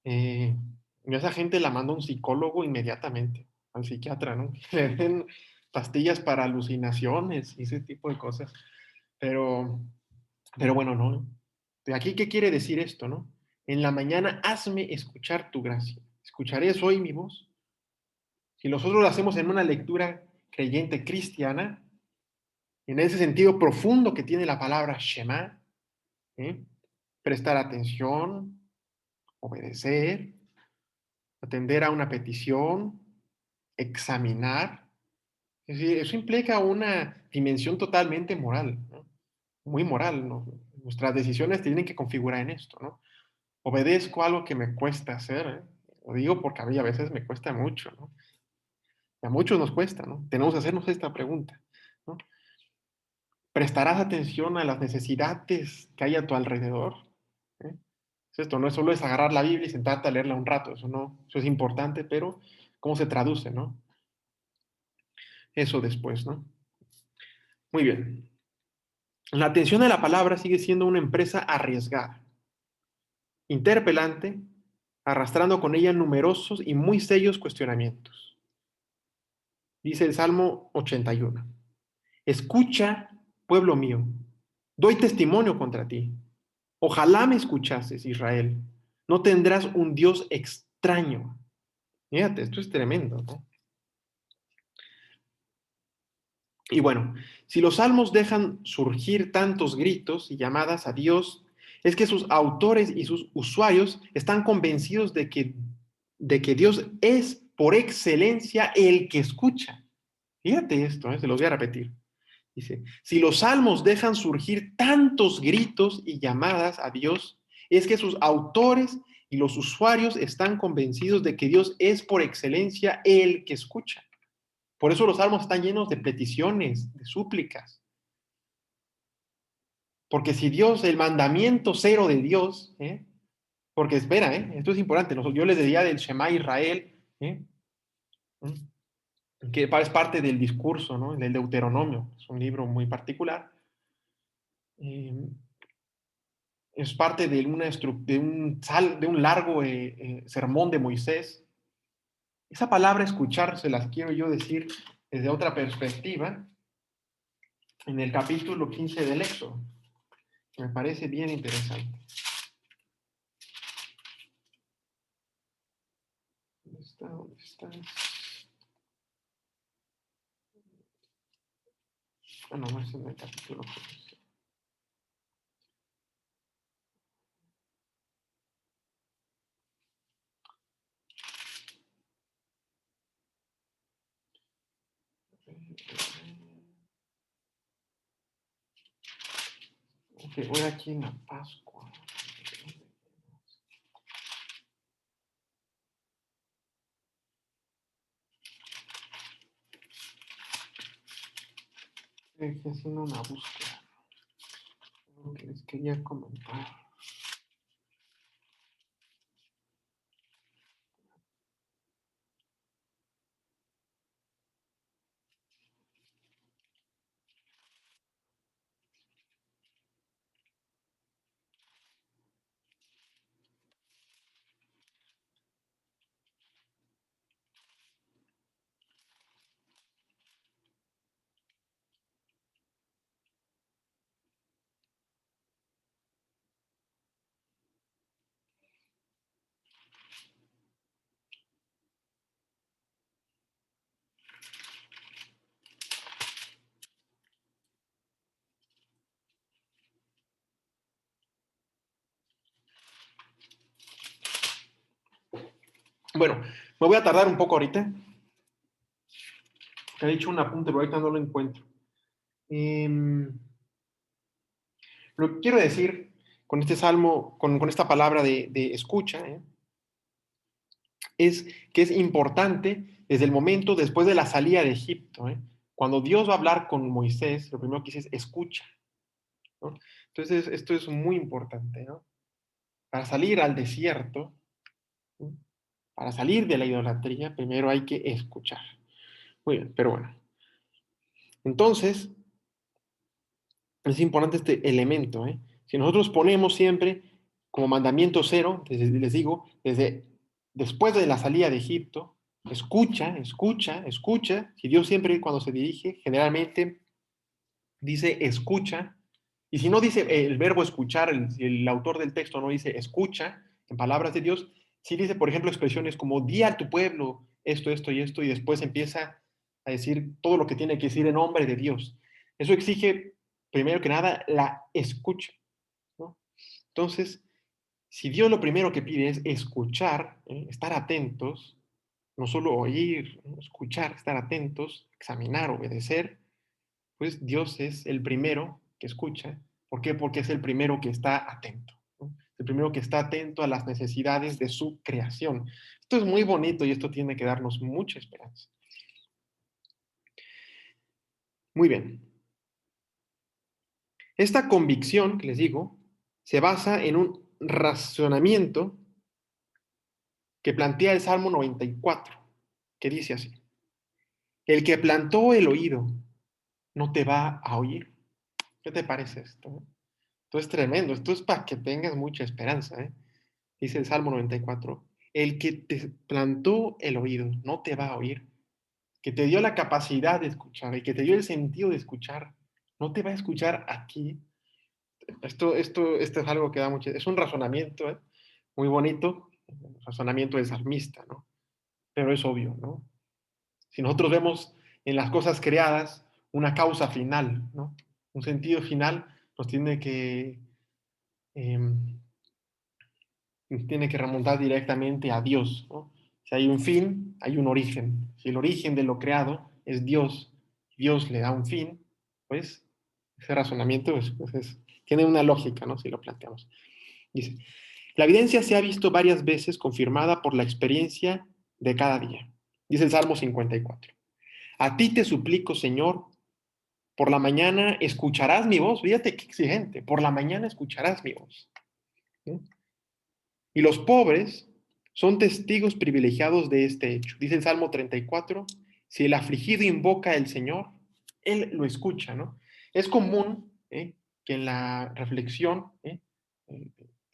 A: Eh, y a esa gente la manda un psicólogo inmediatamente, al psiquiatra, ¿no? Le den pastillas para alucinaciones y ese tipo de cosas. Pero, pero bueno, ¿no? ¿De aquí qué quiere decir esto, no? En la mañana hazme escuchar tu gracia. ¿Escucharé hoy mi voz? Si nosotros lo hacemos en una lectura creyente cristiana, en ese sentido profundo que tiene la palabra Shema, ¿eh? Prestar atención, obedecer, atender a una petición, examinar. Es decir, eso implica una dimensión totalmente moral, ¿no? muy moral, ¿no? Nuestras decisiones tienen que configurar en esto, ¿no? Obedezco algo que me cuesta hacer, ¿eh? Lo digo porque a mí a veces me cuesta mucho, ¿no? Y a muchos nos cuesta, ¿no? Tenemos que hacernos esta pregunta, ¿no? ¿Prestarás atención a las necesidades que hay a tu alrededor? ¿Eh? Esto no es solo es agarrar la Biblia y sentarte a leerla un rato, eso no, eso es importante, pero ¿cómo se traduce, no? Eso después, ¿no? Muy bien. La atención a la palabra sigue siendo una empresa arriesgada, interpelante, arrastrando con ella numerosos y muy serios cuestionamientos. Dice el Salmo 81. Escucha, pueblo mío, doy testimonio contra ti. Ojalá me escuchases, Israel. No tendrás un Dios extraño. Fíjate, esto es tremendo, ¿no? Y bueno, si los salmos dejan surgir tantos gritos y llamadas a Dios, es que sus autores y sus usuarios están convencidos de que Dios es por excelencia el que escucha. Fíjate esto, se los voy a repetir. Dice, si los salmos dejan surgir tantos gritos y llamadas a Dios, es que sus autores y los usuarios están convencidos de que Dios es por excelencia el que escucha. Por eso los salmos están llenos de peticiones, de súplicas. Porque si Dios, el mandamiento cero de Dios, porque espera, esto es importante, yo les decía del Shema Israel, que es parte del discurso, ¿no? Del Deuteronomio, es un libro muy particular. Eh, es parte de un largo sermón de Moisés. Esa palabra escuchar se las quiero yo decir desde otra perspectiva en el capítulo 15 del Éxodo. Me parece bien interesante. ¿Dónde está? ¿Dónde está? Ah, no, es en el capítulo 15. Ok, voy aquí en la Pascua. Estoy haciendo una búsqueda. Lo que les quería comentar. Bueno, me voy a tardar un poco ahorita. Te he dicho un apunte, pero ahorita no lo encuentro. Lo que quiero decir con este salmo, con esta palabra de escucha, es que es importante desde el momento después de la salida de Egipto. Cuando Dios va a hablar con Moisés, lo primero que dice es escucha, ¿no? Entonces, esto es muy importante, ¿no? Para salir al desierto, ¿no? Para salir de la idolatría, primero hay que escuchar. Muy bien, pero bueno. Entonces, es importante este elemento. Si nosotros ponemos siempre como mandamiento cero, les digo, desde después de la salida de Egipto, escucha, escucha, escucha. Si Dios siempre cuando se dirige, generalmente dice escucha. Y si no dice el verbo escuchar, el autor del texto no dice escucha en palabras de Dios, sí dice, por ejemplo, expresiones como di a tu pueblo esto y esto, y después empieza a decir todo lo que tiene que decir en nombre de Dios. Eso exige, primero que nada, la escucha, ¿no? Entonces, si Dios lo primero que pide es escuchar, estar atentos, no solo oír, ¿no? Escuchar, estar atentos, examinar, obedecer, pues Dios es el primero que escucha ¿Por qué? Porque es el primero que está atento, ¿no? El primero que está atento a las necesidades de su creación. Esto es muy bonito y esto tiene que darnos mucha esperanza. Muy bien. Esta convicción, que les digo, se basa en un razonamiento que plantea el Salmo 94, que dice así: el que plantó el oído no te va a oír. ¿Qué te parece esto? Esto es tremendo, esto es para que tengas mucha esperanza, ¿eh? Dice el Salmo 94, el que te plantó el oído no te va a oír, que te dio la capacidad de escuchar y que te dio el sentido de escuchar, no te va a escuchar aquí. Esto es algo que da mucho, es un razonamiento, ¿eh? Muy bonito, el razonamiento del salmista, ¿no? Pero es obvio, ¿no? Si nosotros vemos en las cosas creadas una causa final, ¿no? Un sentido final, nos eh, tiene que remontar directamente a Dios, ¿no? Si hay un fin, hay un origen. Si el origen de lo creado es Dios, Dios le da un fin, pues ese razonamiento tiene una lógica, ¿no? Si lo planteamos. Dice, la evidencia se ha visto varias veces confirmada por la experiencia de cada día. Dice el Salmo 54. A ti te suplico, Señor, por la mañana escucharás mi voz. Fíjate qué exigente. Por la mañana escucharás mi voz. ¿Sí? Y los pobres son testigos privilegiados de este hecho. Dice el Salmo 34, si el afligido invoca al Señor, Él lo escucha, ¿no? Es común que en la reflexión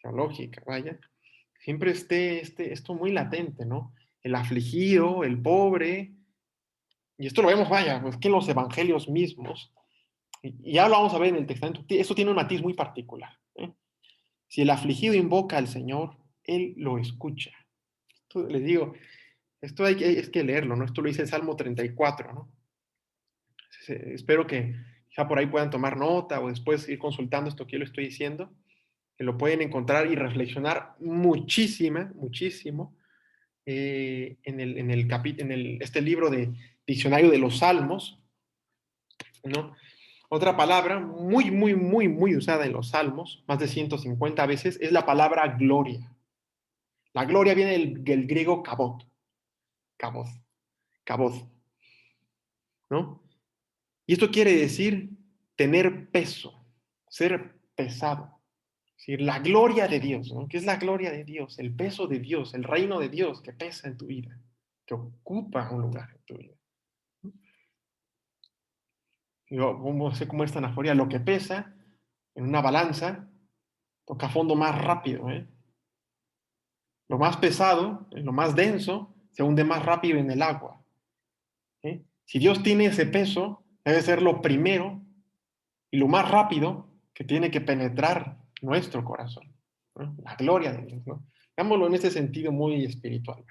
A: teológica, vaya, siempre esté esto muy latente, ¿no? El afligido, el pobre, y esto lo vemos, vaya, pues que en los evangelios mismos, y ya lo vamos a ver en el Testamento, esto tiene un matiz muy particular. Si el afligido invoca al Señor, Él lo escucha. Esto, les digo, esto es que leerlo, ¿no? Esto lo dice el Salmo 34, ¿no? Espero que ya por ahí puedan tomar nota o después ir consultando esto que yo le estoy diciendo, que lo pueden encontrar y reflexionar muchísimo este libro de Diccionario de los Salmos, ¿no? Otra palabra muy usada en los Salmos, más de 150 veces, es la palabra gloria. La gloria viene del griego kabod, kabod, kabod, ¿no? Y esto quiere decir tener peso, ser pesado. Es decir, la gloria de Dios, ¿no? ¿Qué es la gloria de Dios? El peso de Dios, el reino de Dios que pesa en tu vida, que ocupa un lugar en tu vida. Yo, ¿cómo sé cómo es esta anaforia? Lo que pesa en una balanza toca fondo más rápido, ¿eh? Lo más pesado, lo más denso, se hunde más rápido en el agua. ¿Eh? Si Dios tiene ese peso, debe ser lo primero y lo más rápido que tiene que penetrar nuestro corazón, ¿no? La gloria de Dios, ¿no? Veámoslo en este sentido muy espiritual.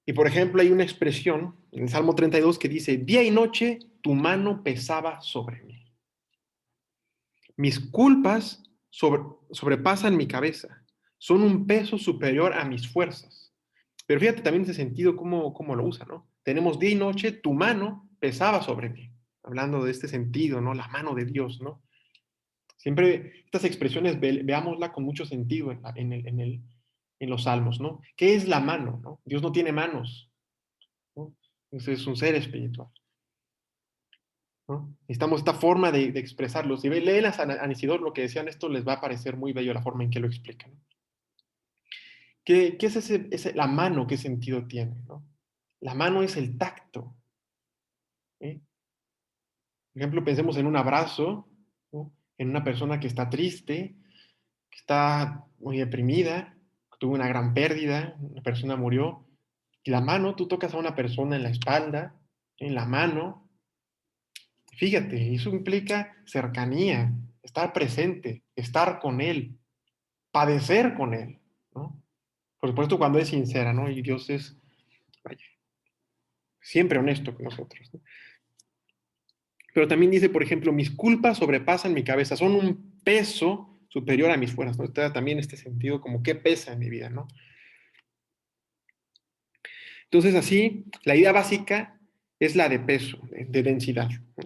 A: Y por ejemplo, hay una expresión en el Salmo 32 que dice, día y noche tu mano pesaba sobre mí. Mis culpas sobrepasan mi cabeza, son un peso superior a mis fuerzas. Pero fíjate también ese sentido cómo lo usa, ¿no? Tenemos día y noche, tu mano pesaba sobre mí. Hablando de este sentido, ¿no? La mano de Dios, ¿no? Siempre estas expresiones veámosla con mucho sentido en los salmos, ¿no? ¿Qué es la mano, no? Dios no tiene manos, ¿no? Es un ser espiritual, ¿no? Necesitamos esta forma de expresarlo. Si leen a San Anisidor lo que decían esto, les va a parecer muy bello la forma en que lo explican. ¿Qué es la mano? ¿Qué sentido tiene, no? La mano es el tacto, ¿eh? Por ejemplo, pensemos en un abrazo, ¿no? En una persona que está triste, que está muy deprimida, que tuvo una gran pérdida, una persona murió. Y la mano, tú tocas a una persona en la espalda, en la mano. Fíjate, eso implica cercanía, estar presente, estar con él, padecer con él, ¿no? Por supuesto, cuando es sincera, ¿no? Y Dios es, vaya, siempre honesto con nosotros, ¿no? Pero también dice, por ejemplo, mis culpas sobrepasan mi cabeza, son un peso superior a mis fuerzas, ¿no? Está también este sentido como qué pesa en mi vida, ¿no? Entonces, así, la idea básica es la de peso, de densidad, ¿no?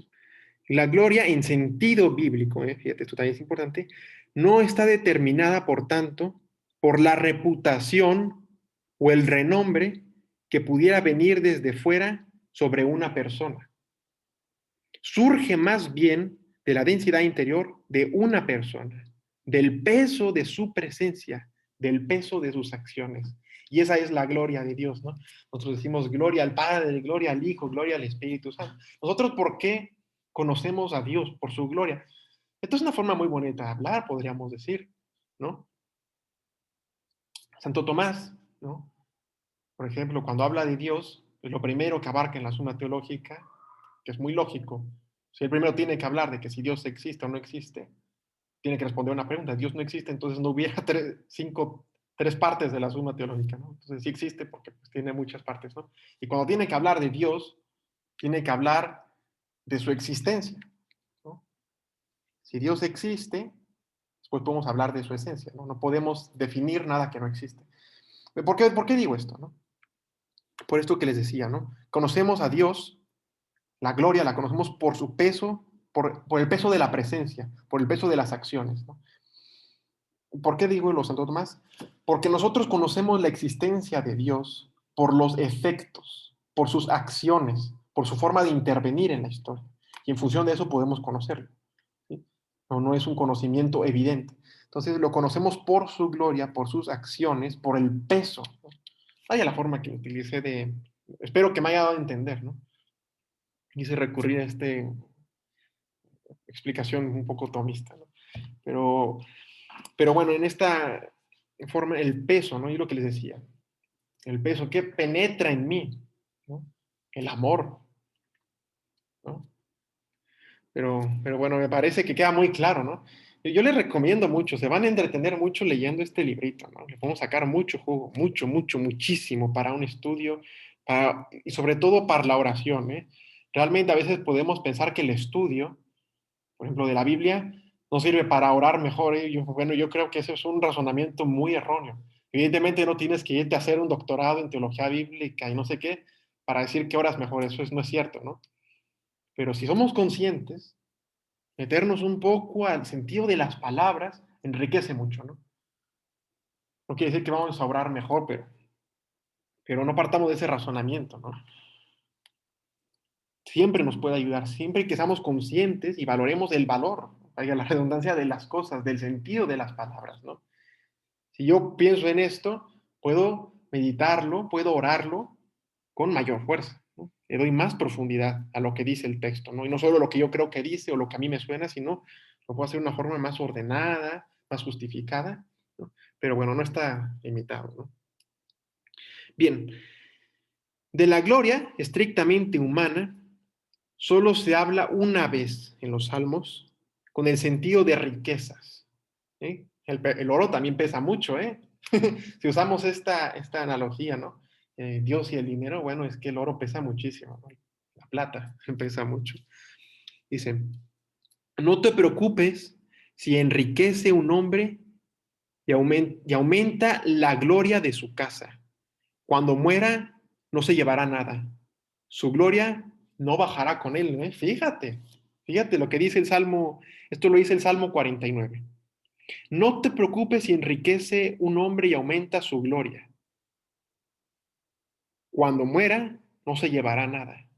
A: La gloria en sentido bíblico, fíjate, esto también es importante, no está determinada, por tanto, por la reputación o el renombre que pudiera venir desde fuera sobre una persona. Surge más bien de la densidad interior de una persona, del peso de su presencia, del peso de sus acciones. Y esa es la gloria de Dios, ¿no? Nosotros decimos gloria al Padre, gloria al Hijo, gloria al Espíritu Santo. Nosotros, ¿por qué conocemos a Dios? Por su gloria. Esto es una forma muy bonita de hablar, podríamos decir, ¿no? Santo Tomás, ¿no? Por ejemplo, cuando habla de Dios, es lo primero que abarca en la Suma Teológica, que es muy lógico. Si el primero tiene que hablar de que si Dios existe o no existe, tiene que responder una pregunta. Dios no existe, entonces no hubiera tres partes de la Suma Teológica, ¿no? Entonces sí existe porque pues, tiene muchas partes, ¿no? Y cuando tiene que hablar de Dios, tiene que hablar de su existencia, ¿no? Si Dios existe, después podemos hablar de su esencia, ¿no? No podemos definir nada que no existe. ¿Por qué digo esto, no? Por esto que les decía, ¿no? Conocemos a Dios, la gloria la conocemos por su peso, por el peso de la presencia, por el peso de las acciones, ¿no? ¿Por qué digo lo Santo Tomás? Porque nosotros conocemos la existencia de Dios por los efectos, por sus acciones, por su forma de intervenir en la historia. Y en función de eso podemos conocerlo, ¿sí? No es un conocimiento evidente. Entonces lo conocemos por su gloria, por sus acciones, por el peso, ¿no? Vaya la forma que utilicé de... Espero que me haya dado a entender, ¿no? Quise recurrir a esta explicación un poco tomista, ¿no? Pero bueno, en esta forma, el peso, ¿no? Y lo que les decía, el peso que penetra en mí, ¿no? El amor, ¿no? Pero bueno, me parece que queda muy claro, ¿no? Yo les recomiendo mucho, se van a entretener mucho leyendo este librito, ¿no? Le podemos sacar mucho jugo, mucho, mucho, muchísimo para un estudio, y sobre todo para la oración, ¿eh? Realmente a veces podemos pensar que el estudio, por ejemplo, de la Biblia, no sirve para orar mejor, ¿eh? Bueno, yo creo que ese es un razonamiento muy erróneo. Evidentemente no tienes que irte a hacer un doctorado en teología bíblica y no sé qué para decir que oras mejor, no es cierto, ¿no? Pero si somos conscientes, meternos un poco al sentido de las palabras enriquece mucho, ¿no? No quiere decir que vamos a orar mejor, pero no partamos de ese razonamiento, ¿no? Siempre nos puede ayudar, siempre que seamos conscientes y valoremos el valor, vaya la redundancia, de las cosas, del sentido de las palabras, ¿no? Si yo pienso en esto, puedo meditarlo, puedo orarlo con mayor fuerza, ¿no? Le doy más profundidad a lo que dice el texto, ¿no? Y no solo lo que yo creo que dice o lo que a mí me suena, sino lo puedo hacer de una forma más ordenada, más justificada, ¿no? Pero bueno, no está limitado, ¿no? Bien, de la gloria estrictamente humana, solo se habla una vez en los Salmos con el sentido de riquezas, ¿eh? El oro también pesa mucho, ¿eh? Si usamos esta analogía, ¿no? Dios y el dinero, bueno, es que el oro pesa muchísimo, ¿no? La plata pesa mucho. Dice, no te preocupes si enriquece un hombre y aumenta la gloria de su casa. Cuando muera, no se llevará nada. Su gloria no bajará con él, ¿eh? Fíjate lo que dice el Salmo, esto lo dice el Salmo 49. No te preocupes si enriquece un hombre y aumenta su gloria. Cuando muera, no se llevará nada.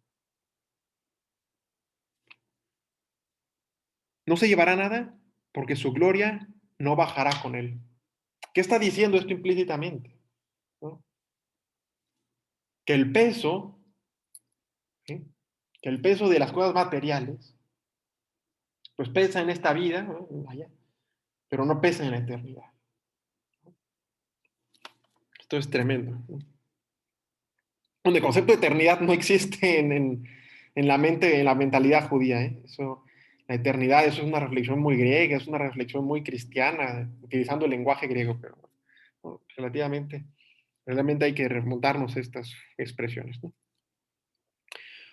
A: No se llevará nada porque su gloria no bajará con él. ¿Qué está diciendo esto implícitamente? ¿No? Que el peso, ¿sí? Que el peso de las cosas materiales, pues pesa en esta vida, ¿no? Vaya, pero no pesa en la eternidad. Esto es tremendo, ¿no? El concepto de eternidad no existe en la mente, en la mentalidad judía, ¿eh? Eso, la eternidad, eso es una reflexión muy griega, es una reflexión muy cristiana, utilizando el lenguaje griego, pero ¿no? Realmente hay que remontarnos a estas expresiones, ¿no?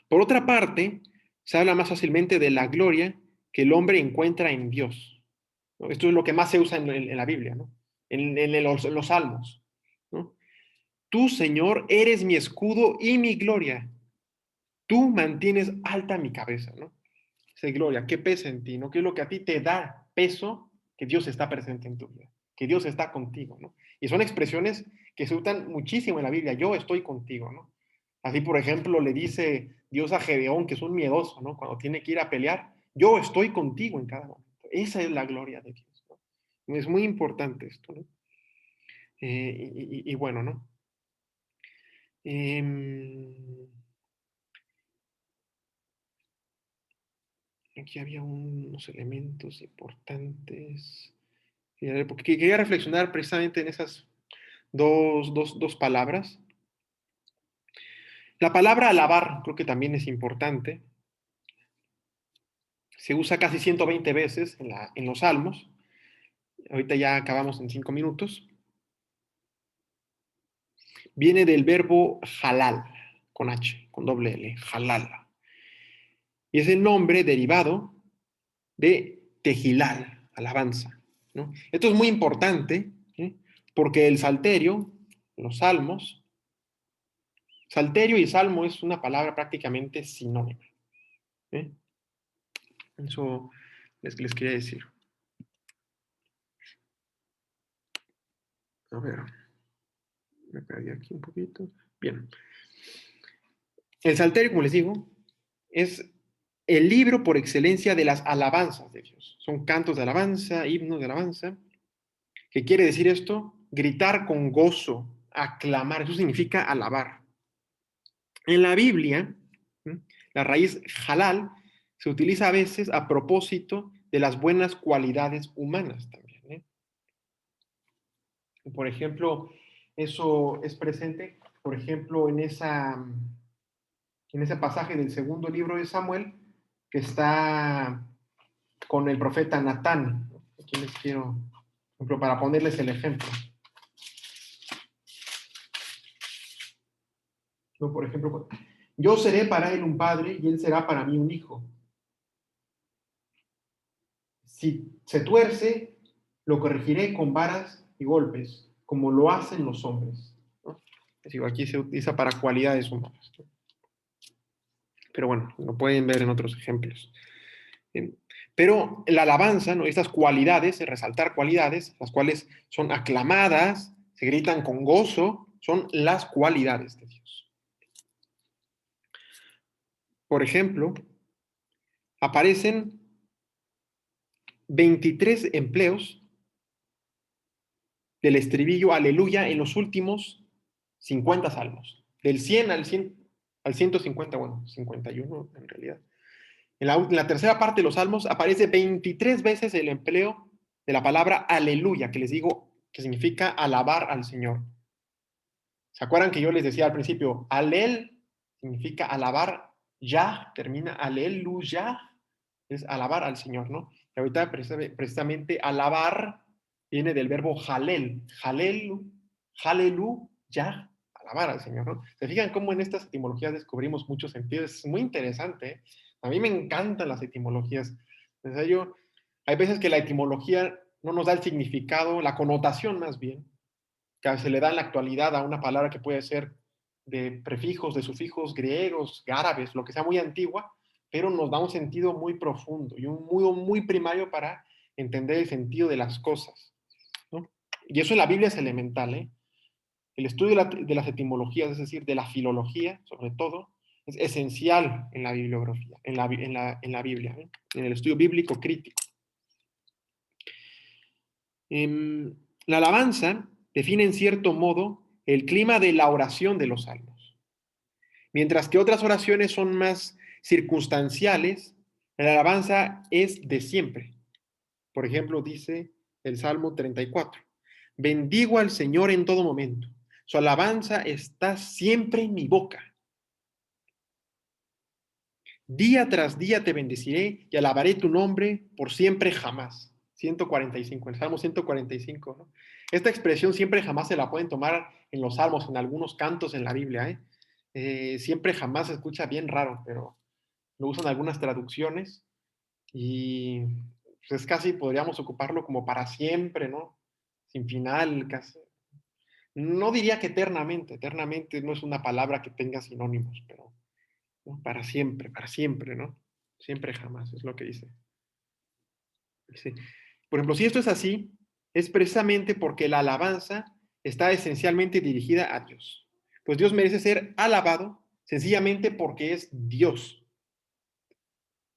A: Por otra parte, se habla más fácilmente de la gloria que el hombre encuentra en Dios, ¿no? Esto es lo que más se usa en la Biblia, ¿no? En los salmos, ¿no? Tú, Señor, eres mi escudo y mi gloria. Tú mantienes alta mi cabeza, ¿no? Dice gloria, ¿qué pesa en ti? ¿No? ¿Qué es lo que a ti te da peso? Que Dios está presente en tu vida, que Dios está contigo, ¿no? Y son expresiones que se usan muchísimo en la Biblia, yo estoy contigo, ¿no? Así, por ejemplo, le dice Dios a Gedeón, que es un miedoso, ¿no? Cuando tiene que ir a pelear, yo estoy contigo en cada momento. Esa es la gloria de Dios, ¿no? Es muy importante esto, ¿no? Y bueno, ¿no? Eh, Aquí había unos elementos importantes. Porque quería reflexionar precisamente en esas dos palabras. La palabra alabar creo que también es importante. Se usa casi 120 veces en los salmos. Ahorita ya acabamos en 5 minutos. Viene del verbo halal, con H, con doble L, halal. Y es el nombre derivado de Tejilal, alabanza, ¿no? Esto es muy importante, ¿sí? Porque el salterio, los salmos, salterio y salmo es una palabra prácticamente sinónima, ¿eh? Eso les quería decir. A ver, me perdí aquí un poquito. Bien. El salterio, como les digo, es el libro por excelencia de las alabanzas de Dios. Son cantos de alabanza, himnos de alabanza. ¿Qué quiere decir esto? Gritar con gozo, aclamar. Eso significa alabar. En la Biblia, la raíz halal se utiliza a veces a propósito de las buenas cualidades humanas también, ¿eh? Por ejemplo, eso es presente, por ejemplo, en ese pasaje del segundo libro de Samuel que está con el profeta Natán. Aquí les quiero, por ejemplo, para ponerles el ejemplo. Yo, por ejemplo, yo seré para él un padre y él será para mí un hijo. Si se tuerce, lo corregiré con varas y golpes, como lo hacen los hombres, ¿no? Es decir, aquí se utiliza para cualidades humanas, ¿no? Pero bueno, lo pueden ver en otros ejemplos. Bien. Pero la alabanza, ¿no? Estas cualidades, resaltar cualidades, las cuales son aclamadas, se gritan con gozo, son las cualidades de Dios. Por ejemplo, aparecen 23 empleos del estribillo aleluya en los últimos 50 salmos. Del 100 al 150, bueno, 51 en realidad. En la tercera parte de los salmos aparece 23 veces el empleo de la palabra aleluya, que les digo que significa alabar al Señor. ¿Se acuerdan que yo les decía al principio, alel significa alabar, ya termina aleluya, es alabar al Señor, ¿no? Y ahorita precisamente alabar viene del verbo jalel, jalelu, jalelu, ya, alabar al Señor, ¿no? ¿Se fijan cómo en estas etimologías descubrimos muchos sentidos? Es muy interesante, ¿eh? A mí me encantan las etimologías. En serio, hay veces que la etimología no nos da el significado, la connotación más bien, que se le da en la actualidad a una palabra que puede ser de prefijos, de sufijos griegos, árabes, lo que sea muy antigua, pero nos da un sentido muy profundo y un muy primario para entender el sentido de las cosas, ¿no? Y eso en la Biblia es elemental, ¿eh? El estudio de las etimologías, es decir, de la filología, sobre todo, es esencial en la bibliografía, en la Biblia, ¿eh? En el estudio bíblico crítico. La alabanza define en cierto modo el clima de la oración de los salmos. Mientras que otras oraciones son más circunstanciales, la alabanza es de siempre. Por ejemplo, dice el Salmo 34, bendigo al Señor en todo momento, su alabanza está siempre en mi boca. Día tras día te bendeciré y alabaré tu nombre por siempre jamás. 145, el Salmo 145, ¿no? Esta expresión siempre jamás se la pueden tomar en los salmos, en algunos cantos en la Biblia, ¿eh? Siempre jamás se escucha bien raro, pero lo usan algunas traducciones y pues es casi podríamos ocuparlo como para siempre, ¿no? Sin final, casi. No diría que eternamente, eternamente no es una palabra que tenga sinónimos, pero ¿no? Para siempre, ¿no? Siempre jamás, es lo que dice. Dice, por ejemplo, si esto es así, es precisamente porque la alabanza está esencialmente dirigida a Dios. Pues Dios merece ser alabado sencillamente porque es Dios.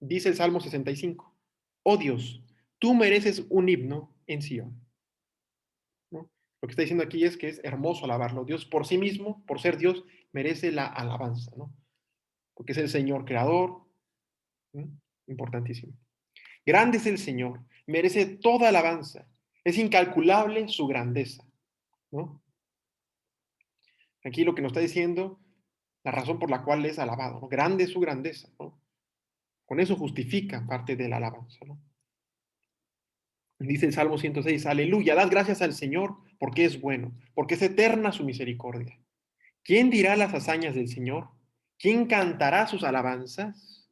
A: Dice el Salmo 65. Oh Dios, tú mereces un himno en Sion, ¿no? Lo que está diciendo aquí es que es hermoso alabarlo. Dios por sí mismo, por ser Dios, merece la alabanza, ¿no? Porque es el Señor creador, ¿no? Importantísimo. Grande es el Señor, merece toda alabanza. Es incalculable su grandeza, ¿no? Aquí lo que nos está diciendo, la razón por la cual es alabado, ¿no? Grande es su grandeza, ¿no? Con eso justifica parte de la alabanza, ¿no? Dice el Salmo 106, aleluya, dad gracias al Señor porque es bueno, porque es eterna su misericordia. ¿Quién dirá las hazañas del Señor? ¿Quién cantará sus alabanzas?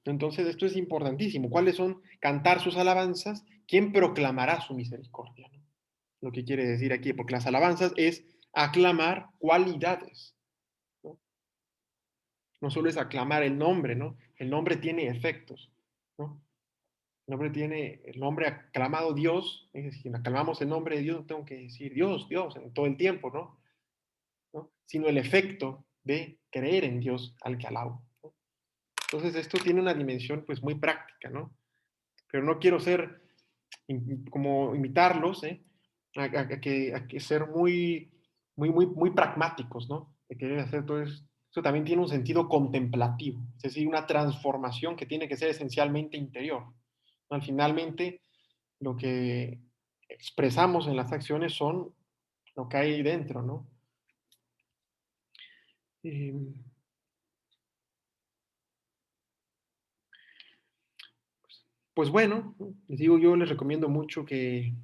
A: Entonces, esto es importantísimo. ¿Cuáles son cantar sus alabanzas? ¿Quién proclamará su misericordia? ¿No? Lo que quiere decir aquí, porque las alabanzas es aclamar cualidades. ¿No? No solo es aclamar el nombre, ¿no? El nombre tiene efectos, ¿no? El nombre aclamado Dios, es decir, aclamamos el nombre de Dios, no tengo que decir Dios, Dios, en todo el tiempo, ¿no? ¿No? Sino el efecto de creer en Dios al que alabo, ¿no? Entonces esto tiene una dimensión pues muy práctica, ¿no? Pero no quiero ser como imitarlos, ¿eh? A que ser muy pragmáticos, ¿no? De querer hacer todo eso. Eso también tiene un sentido contemplativo, es decir, una transformación que tiene que ser esencialmente interior, ¿no? Finalmente, lo que expresamos en las acciones son lo que hay dentro, ¿no? Eh, pues bueno, les digo, yo les recomiendo mucho que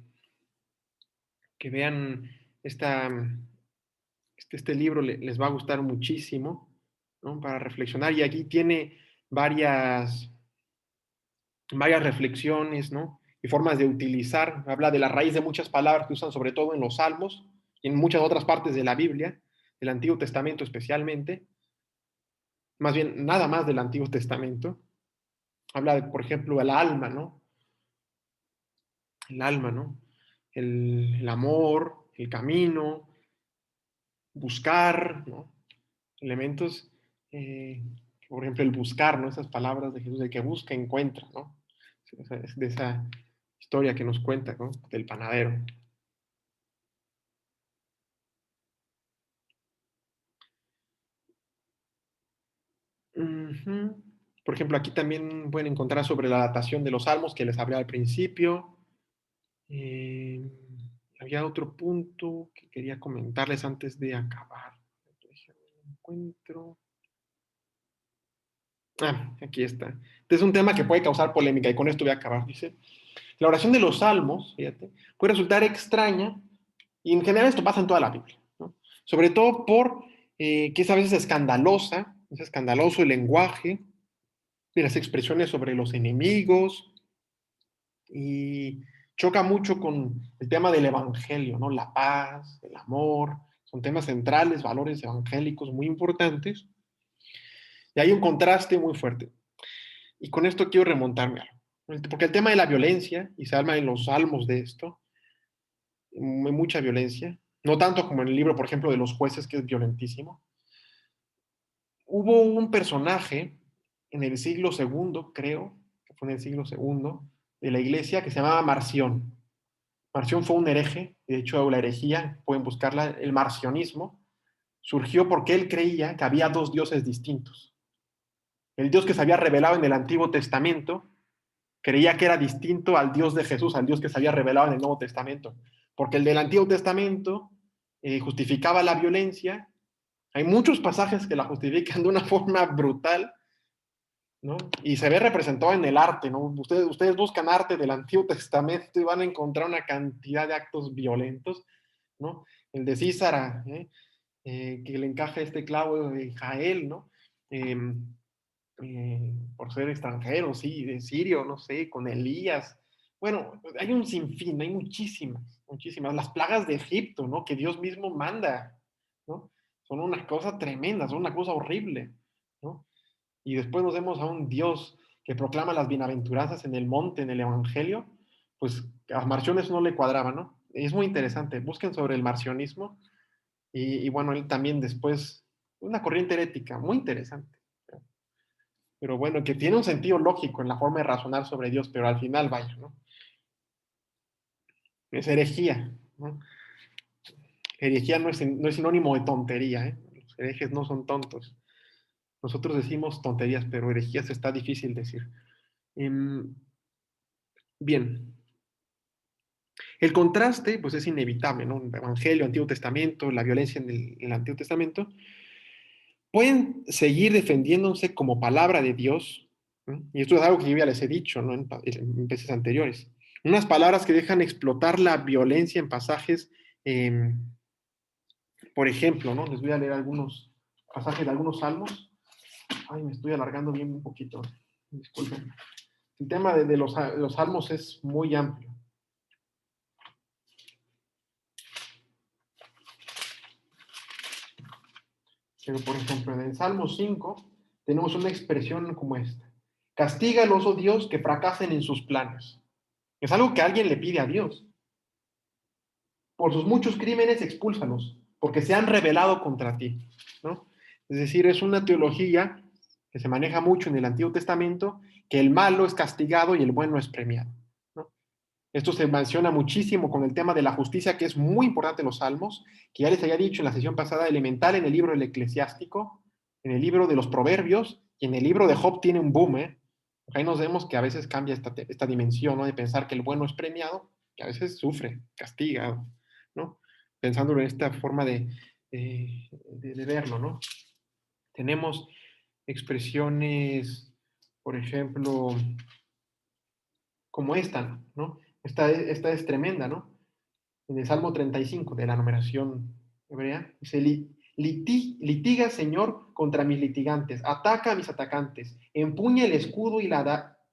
A: vean esta, este libro, les va a gustar muchísimo, ¿no? Para reflexionar. Y aquí tiene varias, varias reflexiones, ¿no? Y formas de utilizar. Habla de la raíz de muchas palabras que usan sobre todo en los Salmos y en muchas otras partes de la Biblia, del Antiguo Testamento especialmente. Más bien, nada más del Antiguo Testamento. Habla, de, por ejemplo, el alma, ¿no? El alma, ¿no? El amor, el camino, buscar, ¿no? Elementos, eh, por ejemplo, el buscar, ¿no? Esas palabras de Jesús, el que busca, encuentra, ¿no? Es de esa historia que nos cuenta, ¿no? Del panadero. Uh -huh. Por ejemplo, aquí también pueden encontrar sobre la datación de los salmos que les hablé al principio. Eh, había otro punto que quería comentarles antes de acabar. Encuentro. Ah, aquí está. Este es un tema que puede causar polémica y con esto voy a acabar. Dice, la oración de los salmos, fíjate, puede resultar extraña y en general esto pasa en toda la Biblia, ¿no? Sobre todo por que es a veces escandalosa, es escandaloso el lenguaje de las expresiones sobre los enemigos y choca mucho con el tema del evangelio, ¿no? La paz, el amor, son temas centrales, valores evangélicos muy importantes y hay un contraste muy fuerte. Y con esto quiero remontarme a algo, porque el tema de la violencia, y se habla en los salmos de esto, hay mucha violencia, no tanto como en el libro, por ejemplo, de los jueces, que es violentísimo. Hubo un personaje en el siglo segundo, creo, que fue en el siglo segundo, de la iglesia, que se llamaba Marción. Marción fue un hereje, de hecho la herejía, pueden buscarla, el marcionismo, surgió porque él creía que había dos dioses distintos. El Dios que se había revelado en el Antiguo Testamento creía que era distinto al Dios de Jesús, al Dios que se había revelado en el Nuevo Testamento, porque el del Antiguo Testamento justificaba la violencia. Hay muchos pasajes que la justifican de una forma brutal, ¿no? Y se ve representado en el arte, ¿no? Ustedes buscan arte del Antiguo Testamento y van a encontrar una cantidad de actos violentos, ¿no? El de Císara, que le encaja este clavo de Jael, ¿no? Eh, por ser extranjero, sí, de Sirio, no sé, con Elías. Bueno, hay un sinfín, hay muchísimas, muchísimas. Las plagas de Egipto, ¿no? Que Dios mismo manda, ¿no? son una cosa tremenda, son una cosa horrible, ¿no? Y después nos vemos a un Dios que proclama las bienaventuranzas en el monte, en el Evangelio, pues a Marción eso no le cuadraba, ¿no? Es muy interesante, busquen sobre el marcionismo y bueno, él también después, una corriente herética, muy interesante. Pero bueno, que tiene un sentido lógico en la forma de razonar sobre Dios, pero al final, vaya, ¿no? Es herejía, ¿no? Herejía no es sinónimo de tontería, ¿eh? Los herejes no son tontos. Nosotros decimos tonterías, pero herejías está difícil decir. Bien, el contraste, pues es inevitable, ¿no? Evangelio, Antiguo Testamento, la violencia en el Antiguo Testamento, pueden seguir defendiéndose como palabra de Dios, ¿no? Y esto es algo que yo ya les he dicho, ¿no? En veces anteriores. Unas palabras que dejan explotar la violencia en pasajes, eh, por ejemplo, ¿no? Les voy a leer algunos pasajes de algunos salmos. Ay, me estoy alargando bien un poquito. Disculpen. El tema de los salmos es muy amplio. Pero, por ejemplo, en el Salmo 5 tenemos una expresión como esta. Castígalos, oh Dios, que fracasen en sus planes. Es algo que alguien le pide a Dios. Por sus muchos crímenes, expúlsalos, porque se han rebelado contra ti, ¿no? Es decir, es una teología que se maneja mucho en el Antiguo Testamento, que el malo es castigado y el bueno es premiado, ¿no? Esto se menciona muchísimo con el tema de la justicia, que es muy importante en los Salmos, que ya les había dicho en la sesión pasada, elemental en el libro del Eclesiástico, en el libro de los Proverbios y en el libro de Job tiene un boom, ¿eh? Ahí nos vemos que a veces cambia esta dimensión, ¿no? De pensar que el bueno es premiado, que a veces sufre, castiga, ¿no? Pensando en esta forma de verlo, ¿no? Tenemos expresiones, por ejemplo, como esta, ¿no? Esta es tremenda, ¿no? En el Salmo 35 de la numeración hebrea, dice, litiga, Señor, contra mis litigantes, ataca a mis atacantes, empuña el escudo y la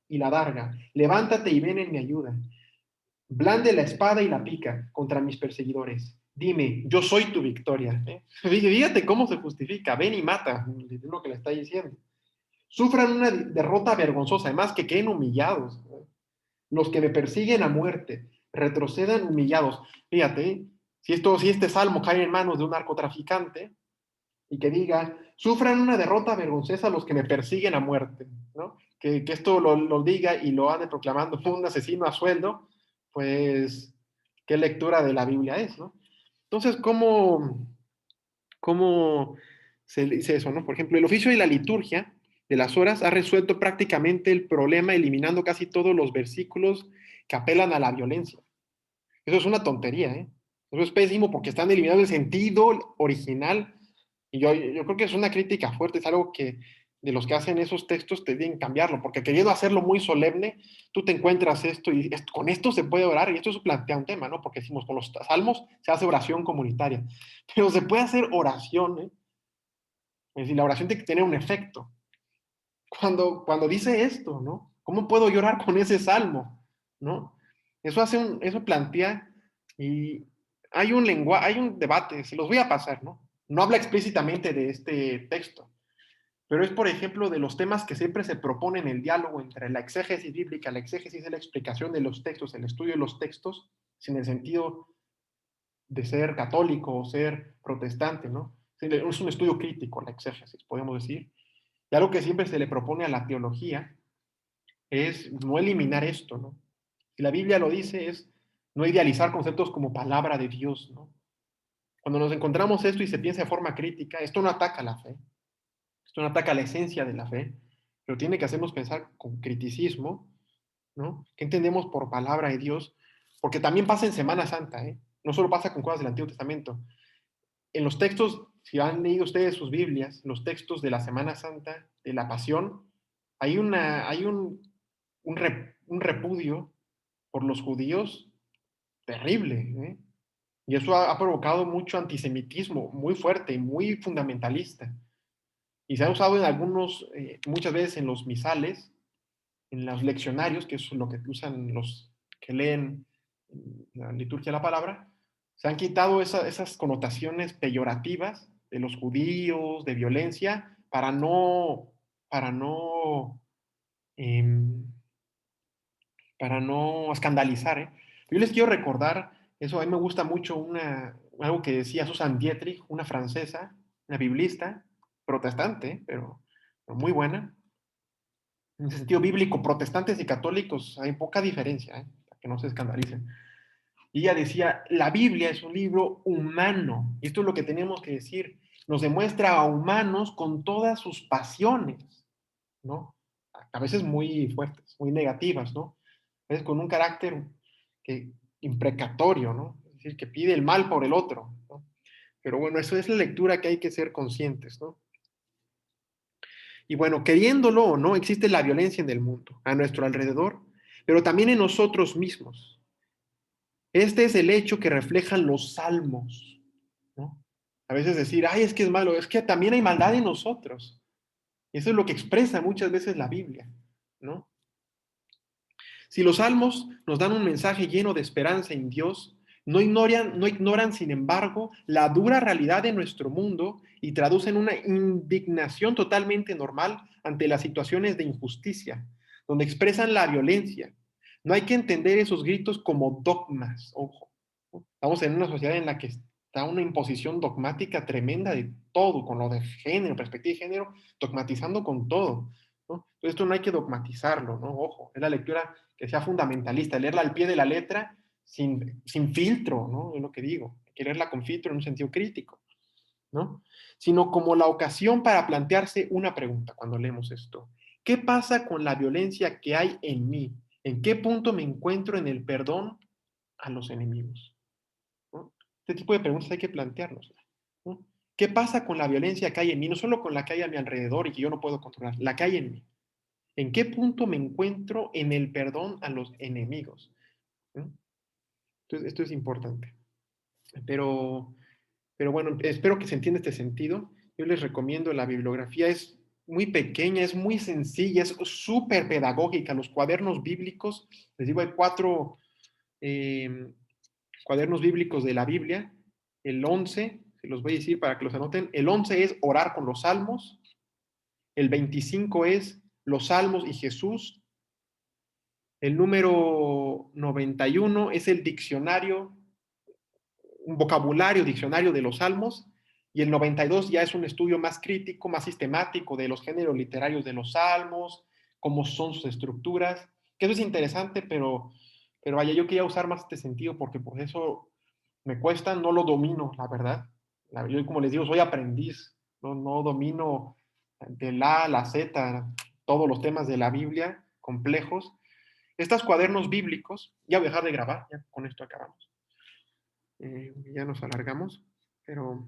A: darga, levántate y ven en mi ayuda, blande la espada y la pica contra mis perseguidores. Dime, yo soy tu victoria. ¿Eh? Fíjate cómo se justifica, ven y mata, es lo que le está diciendo. Sufran una derrota vergonzosa, además que queden humillados. ¿Eh? Los que me persiguen a muerte, retrocedan humillados. Fíjate, si este salmo cae en manos de un narcotraficante y que diga, sufran una derrota vergonzosa los que me persiguen a muerte, ¿no? Que esto lo diga y lo ande proclamando un asesino a sueldo, pues, ¿qué lectura de la Biblia es, no? Entonces, ¿cómo se dice eso, no? Por ejemplo, el oficio de la liturgia de las horas ha resuelto prácticamente el problema eliminando casi todos los versículos que apelan a la violencia. Eso es una tontería, ¿eh? Eso es pésimo porque están eliminando el sentido original. Y yo creo que es una crítica fuerte, es algo que de los que hacen esos textos te deben cambiarlo, porque queriendo hacerlo muy solemne, tú te encuentras esto y con esto se puede orar, y esto se plantea un tema, ¿no? Porque decimos, con los salmos se hace oración comunitaria, pero se puede hacer oración, ¿eh? Es decir, la oración tiene que tener un efecto. Cuando dice esto, ¿no? ¿Cómo puedo llorar con ese salmo? ¿No? Eso plantea y hay un debate, se los voy a pasar, ¿no? No habla explícitamente de este texto, pero es, por ejemplo, de los temas que siempre se proponen en el diálogo entre la exégesis bíblica, la exégesis es la explicación de los textos, el estudio de los textos, sin el sentido de ser católico o ser protestante, ¿no? Es un estudio crítico, la exégesis, podemos decir. Y algo que siempre se le propone a la teología es no eliminar esto, ¿no? Si la Biblia lo dice, es no idealizar conceptos como palabra de Dios, ¿no? Cuando nos encontramos esto y se piensa de forma crítica, esto no ataca la fe, esto no ataca la esencia de la fe, pero tiene que hacernos pensar con criticismo, ¿no? ¿Qué entendemos por palabra de Dios? Porque también pasa en Semana Santa, ¿eh? No solo pasa con cosas del Antiguo Testamento. En los textos, si han leído ustedes sus Biblias, los textos de la Semana Santa, de la Pasión, hay un repudio por los judíos terrible, ¿eh? Y eso ha provocado mucho antisemitismo muy fuerte y muy fundamentalista. Y se ha usado en muchas veces en los misales, en los leccionarios, que es lo que usan los que leen la liturgia de la palabra, se han quitado esas connotaciones peyorativas de los judíos, de violencia, para no, em, para no escandalizar, ¿eh? Yo les quiero recordar, eso a mí me gusta mucho algo que decía Susan Dietrich, una francesa, una biblista, protestante, pero muy buena. En ese sentido bíblico, protestantes y católicos hay poca diferencia, ¿eh? Para que no se escandalicen. Y ella decía, la Biblia es un libro humano. Y esto es lo que tenemos que decir. Nos demuestra a humanos con todas sus pasiones, ¿no? A veces muy fuertes, muy negativas, ¿no? A veces con un carácter que, imprecatorio, ¿no? Es decir, que pide el mal por el otro, ¿no? Pero bueno, eso es la lectura que hay que ser conscientes, ¿no? Y bueno, queriéndolo o no, existe la violencia en el mundo, a nuestro alrededor, pero también en nosotros mismos. Este es el hecho que reflejan los salmos, ¿no? A veces decir, ay, es que es malo, es que también hay maldad en nosotros. Eso es lo que expresa muchas veces la Biblia, ¿no? Si los salmos nos dan un mensaje lleno de esperanza en Dios, no ignoran, sin embargo, la dura realidad de nuestro mundo y traducen una indignación totalmente normal ante las situaciones de injusticia, donde expresan la violencia. No hay que entender esos gritos como dogmas, ojo. ¿No? Estamos en una sociedad en la que está una imposición dogmática tremenda de todo, con lo de género, perspectiva de género, dogmatizando con todo, ¿no? Entonces esto no hay que dogmatizarlo, ¿no? Ojo, es la lectura que sea fundamentalista, leerla al pie de la letra sin filtro, ¿no? Es lo que digo, hay que leerla con filtro en un sentido crítico, ¿no? Sino como la ocasión para plantearse una pregunta cuando leemos esto. ¿Qué pasa con la violencia que hay en mí? ¿En qué punto me encuentro en el perdón a los enemigos? ¿No? Este tipo de preguntas hay que plantearnos, ¿no? ¿Qué pasa con la violencia que hay en mí? No solo con la que hay a mi alrededor y que yo no puedo controlar, la que hay en mí. ¿En qué punto me encuentro en el perdón a los enemigos? ¿No? Entonces, esto es importante. Pero, pero bueno, espero que se entienda este sentido. Yo les recomiendo la bibliografía, es muy pequeña, es muy sencilla, es súper pedagógica. Los cuadernos bíblicos, les digo, hay 4 eh, cuadernos bíblicos de la Biblia. El 11, se los voy a decir para que los anoten. El 11 es orar con los salmos. El 25 es los salmos y Jesús. El número 91 es el diccionario, un vocabulario, diccionario de los salmos, y el 92 ya es un estudio más crítico, más sistemático de los géneros literarios de los salmos, cómo son sus estructuras, que eso es interesante, pero vaya, yo quería usar más este sentido porque por eso me cuesta, no lo domino, la verdad. Yo, como les digo, soy aprendiz, no domino de la a la Z todos los temas de la Biblia complejos. Estos cuadernos bíblicos, ya voy a dejar de grabar, ya con esto acabamos. Ya nos alargamos, pero